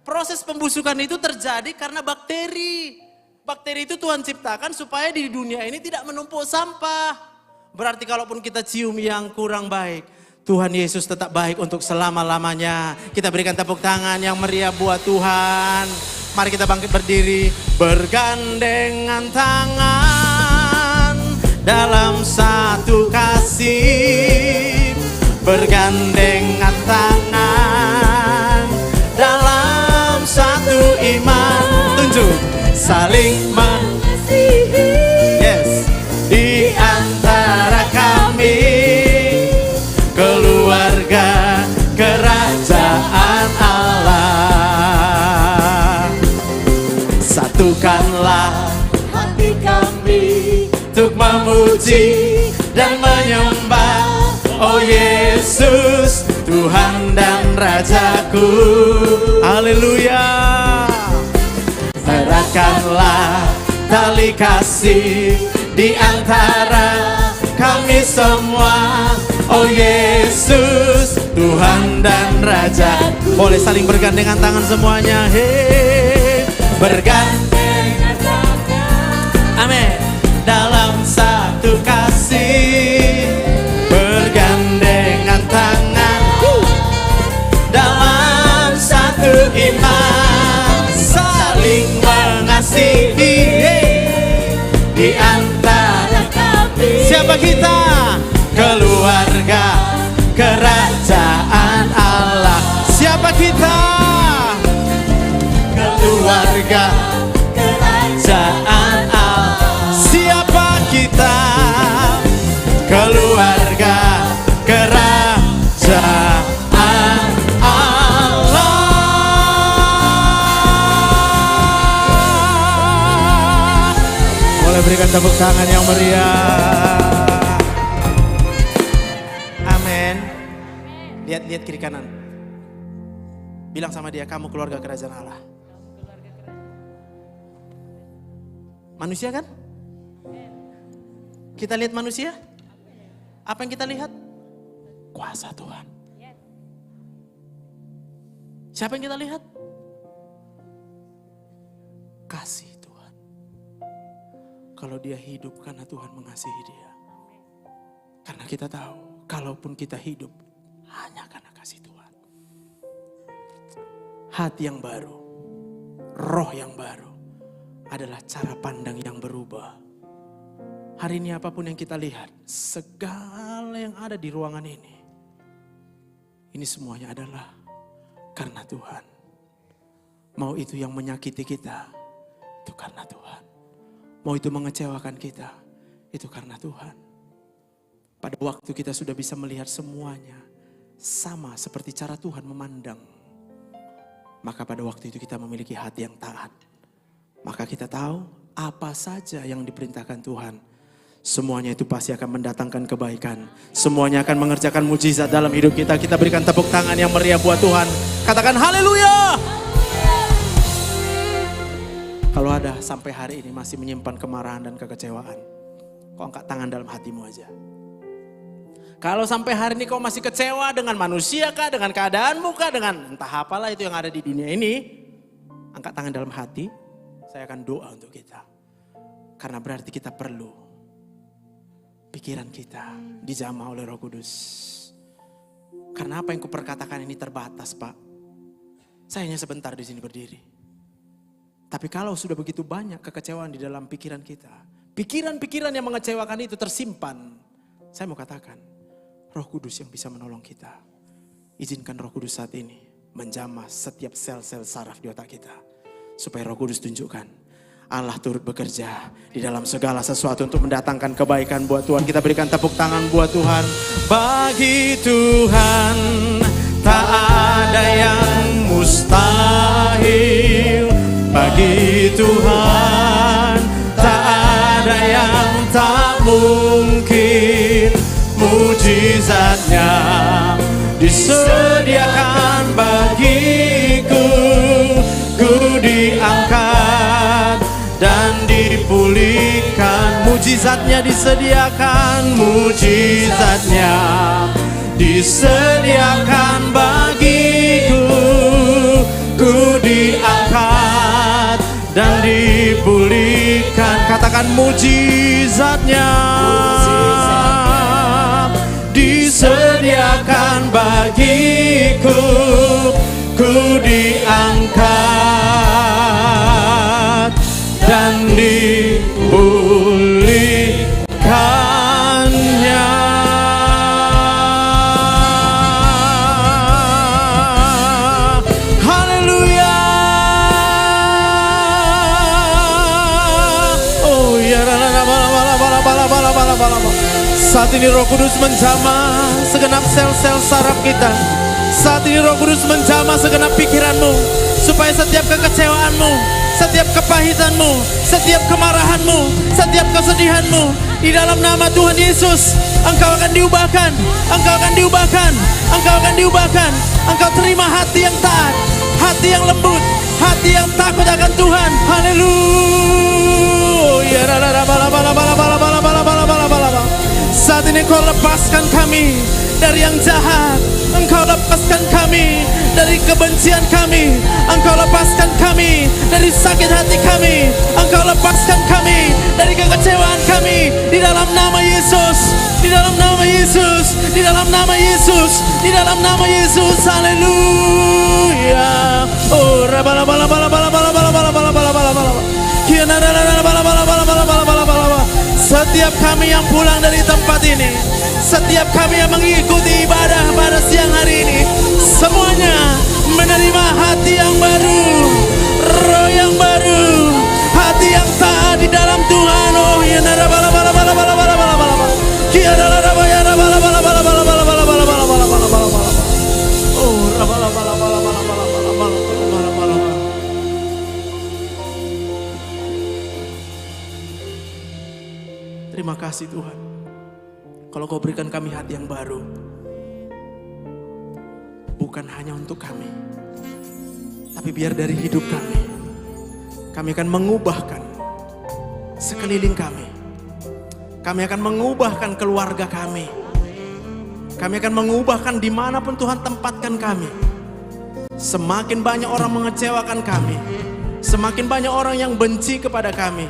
Proses pembusukan itu terjadi karena bakteri. Bakteri itu Tuhan ciptakan supaya di dunia ini tidak menumpuk sampah. Berarti kalaupun kita cium yang kurang baik, Tuhan Yesus tetap baik untuk selama-lamanya. Kita berikan tepuk tangan yang meriah buat Tuhan. Mari kita bangkit berdiri, bergandengan tangan dalam satu kasih. Bergandengan tangan dalam satu iman. Tunjuk, saling mengasihi. Yes, di antara kami, keluarga kerajaan Allah. Satukanlah hati kami untuk memuji dan menyembah, oh Yesus, Tuhan dan Rajaku. Haleluya. Eratkanlah tali kasih di antara kami semua, oh Yesus, Tuhan dan Rajaku. Boleh saling bergandengan tangan semuanya. Bergandengan tangan. Amin. Dalam satu kasih. Bergandengan tangan. Dalam satu iman. Saling mengasihi. Di antara kami. Siapa kita? Keluarga kerajaan Allah. Siapa kita? Keluarga kerajaan Allah. Siapa kita? Keluarga kerajaan Allah. Boleh berikan tepuk tangan yang meriah. Amin. Lihat kiri kanan. Bilang sama dia, kamu keluarga kerajaan Allah. Manusia kan? Kita lihat manusia? Apa yang kita lihat? Kuasa Tuhan. Siapa yang kita lihat? Kasih Tuhan. kalau dia hidup karena Tuhan mengasihi dia. Karena kita tahu, kalaupun kita hidup hanya karena kasih Tuhan. Hati yang baru, roh yang baru adalah cara pandang yang berubah. Hari ini apapun yang kita lihat, segala yang ada di ruangan ini semuanya adalah karena Tuhan. Mau itu yang menyakiti kita, itu karena Tuhan. Mau itu mengecewakan kita, itu karena Tuhan. Pada waktu kita sudah bisa melihat semuanya sama seperti cara Tuhan memandang, maka pada waktu itu kita memiliki hati yang taat. Maka kita tahu apa saja yang diperintahkan Tuhan, semuanya itu pasti akan mendatangkan kebaikan. Semuanya akan mengerjakan mujizat dalam hidup kita. Kita berikan tepuk tangan yang meriah buat Tuhan. Katakan haleluya. Kalau ada sampai hari ini masih menyimpan kemarahan dan kekecewaan, kau angkat tangan dalam hatimu aja. Kalau sampai hari ini kau masih kecewa dengan manusia kah, dengan keadaanmu kah, dengan entah apalah itu yang ada di dunia ini, angkat tangan dalam hati, saya akan doa untuk kita. Karena berarti kita perlu pikiran kita dijamah oleh Roh Kudus. Karena apa yang kuperkatakan ini terbatas, Pak. Saya hanya sebentar di sini berdiri. Tapi kalau sudah begitu banyak kekecewaan di dalam pikiran kita, pikiran-pikiran yang mengecewakan itu tersimpan, saya mau katakan, Roh Kudus yang bisa menolong kita. Izinkan Roh Kudus saat ini menjamah setiap sel-sel saraf di otak kita. Supaya Roh Kudus tunjukkan Allah turut bekerja di dalam segala sesuatu untuk mendatangkan kebaikan buat Tuhan. Kita berikan tepuk tangan buat Tuhan. Bagi Tuhan tak ada yang mustahil. Bagi Tuhan tak ada yang tak mungkin. Mujizatnya disediakan bagiku. Ku diangkat dan dipulihkan. Mujizatnya disediakan. Mujizatnya disediakan bagiku. Ku diangkat dan dipulihkan. Katakan mujizatnya disediakan bagiku. Ku diangkat dan dipulihkannya. Haleluya. Oh ya, saat ini Roh Kudus menjamah segenap sel-sel saraf kita. Saat ini Roh Kudus menjamah segenap pikiranmu, supaya setiap kekecewaanmu, setiap kepahitanmu, setiap kemarahanmu, setiap kesedihanmu, di dalam nama Tuhan Yesus, engkau akan diubahkan, engkau akan diubahkan, engkau akan diubahkan. Engkau terima hati yang taat, hati yang lembut, hati yang takut akan Tuhan. Haleluya. Saat ini Engkau lepaskan kami dari yang jahat. Engkau lepaskan kami dari kebencian kami. Engkau lepaskan kami dari sakit hati kami. Engkau lepaskan kami dari kekecewaan kami. Di dalam nama Yesus, di dalam nama Yesus, di dalam nama Yesus, di dalam nama Yesus. Haleluya. Oh, setiap kami yang pulang dari tempat ini, setiap kami yang mengikuti ibadah pada siang hari ini, semuanya menerima hati yang baru, roh yang baru, hati yang taat di dalam Tuhan. Oh ya, terima kasih Tuhan. Kalau Kau berikan kami hati yang baru, bukan hanya untuk kami, tapi biar dari hidup kami akan mengubahkan sekeliling kami. Kami akan mengubahkan keluarga kami. Kami akan mengubahkan dimanapun Tuhan tempatkan kami. Semakin banyak orang mengecewakan kami, semakin banyak orang yang benci kepada kami,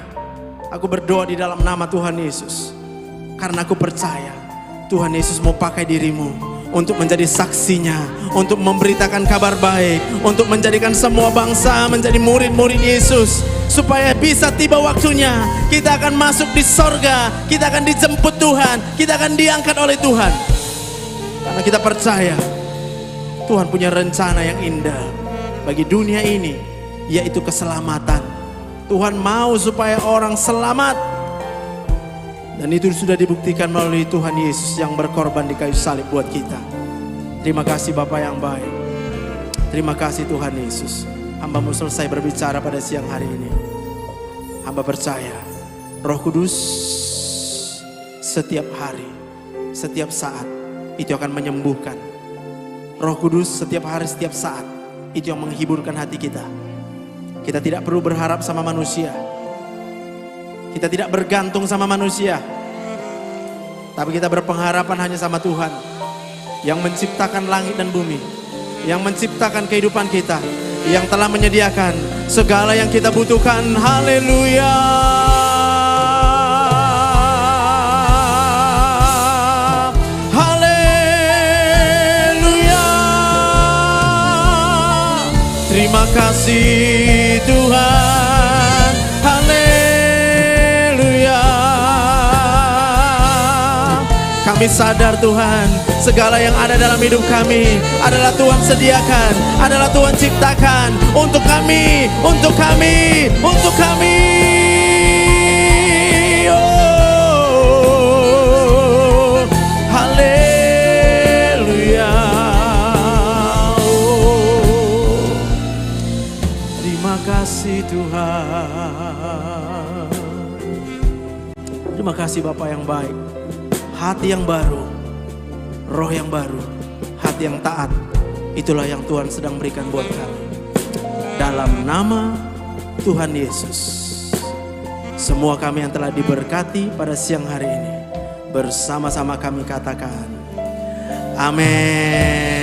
Aku berdoa di dalam nama Tuhan Yesus. Karena aku percaya Tuhan Yesus mau pakai dirimu untuk menjadi saksinya, untuk memberitakan kabar baik, untuk menjadikan semua bangsa menjadi murid-murid Yesus. Supaya bisa tiba waktunya kita akan masuk di sorga, kita akan dijemput Tuhan, kita akan diangkat oleh Tuhan. Karena kita percaya Tuhan punya rencana yang indah bagi dunia ini, yaitu keselamatan. Tuhan mau supaya orang selamat. Dan itu sudah dibuktikan melalui Tuhan Yesus yang berkorban di kayu salib buat kita. Terima kasih Bapa yang baik. Terima kasih Tuhan Yesus. Hamba-Mu selesai berbicara pada siang hari ini. Hamba percaya Roh Kudus setiap hari, setiap saat itu akan menyembuhkan. Roh Kudus setiap hari, setiap saat itu yang menghiburkan hati kita. Kita tidak perlu berharap sama manusia. Kita tidak bergantung sama manusia. Tapi kita berpengharapan hanya sama Tuhan yang menciptakan langit dan bumi, yang menciptakan kehidupan kita, yang telah menyediakan segala yang kita butuhkan. Haleluya. Haleluya. Terima kasih Tuhan. Haleluya. Kami sadar Tuhan, segala yang ada dalam hidup kami adalah Tuhan sediakan, adalah Tuhan ciptakan untuk kami, untuk kami, untuk kami. Oh, haleluya. Oh, terima kasih Tuhan. Terima kasih Bapa yang baik. Hati yang baru, roh yang baru, hati yang taat, itulah yang Tuhan sedang berikan buat kami. Dalam nama Tuhan Yesus, semua kami yang telah diberkati pada siang hari ini, bersama-sama kami katakan, amin.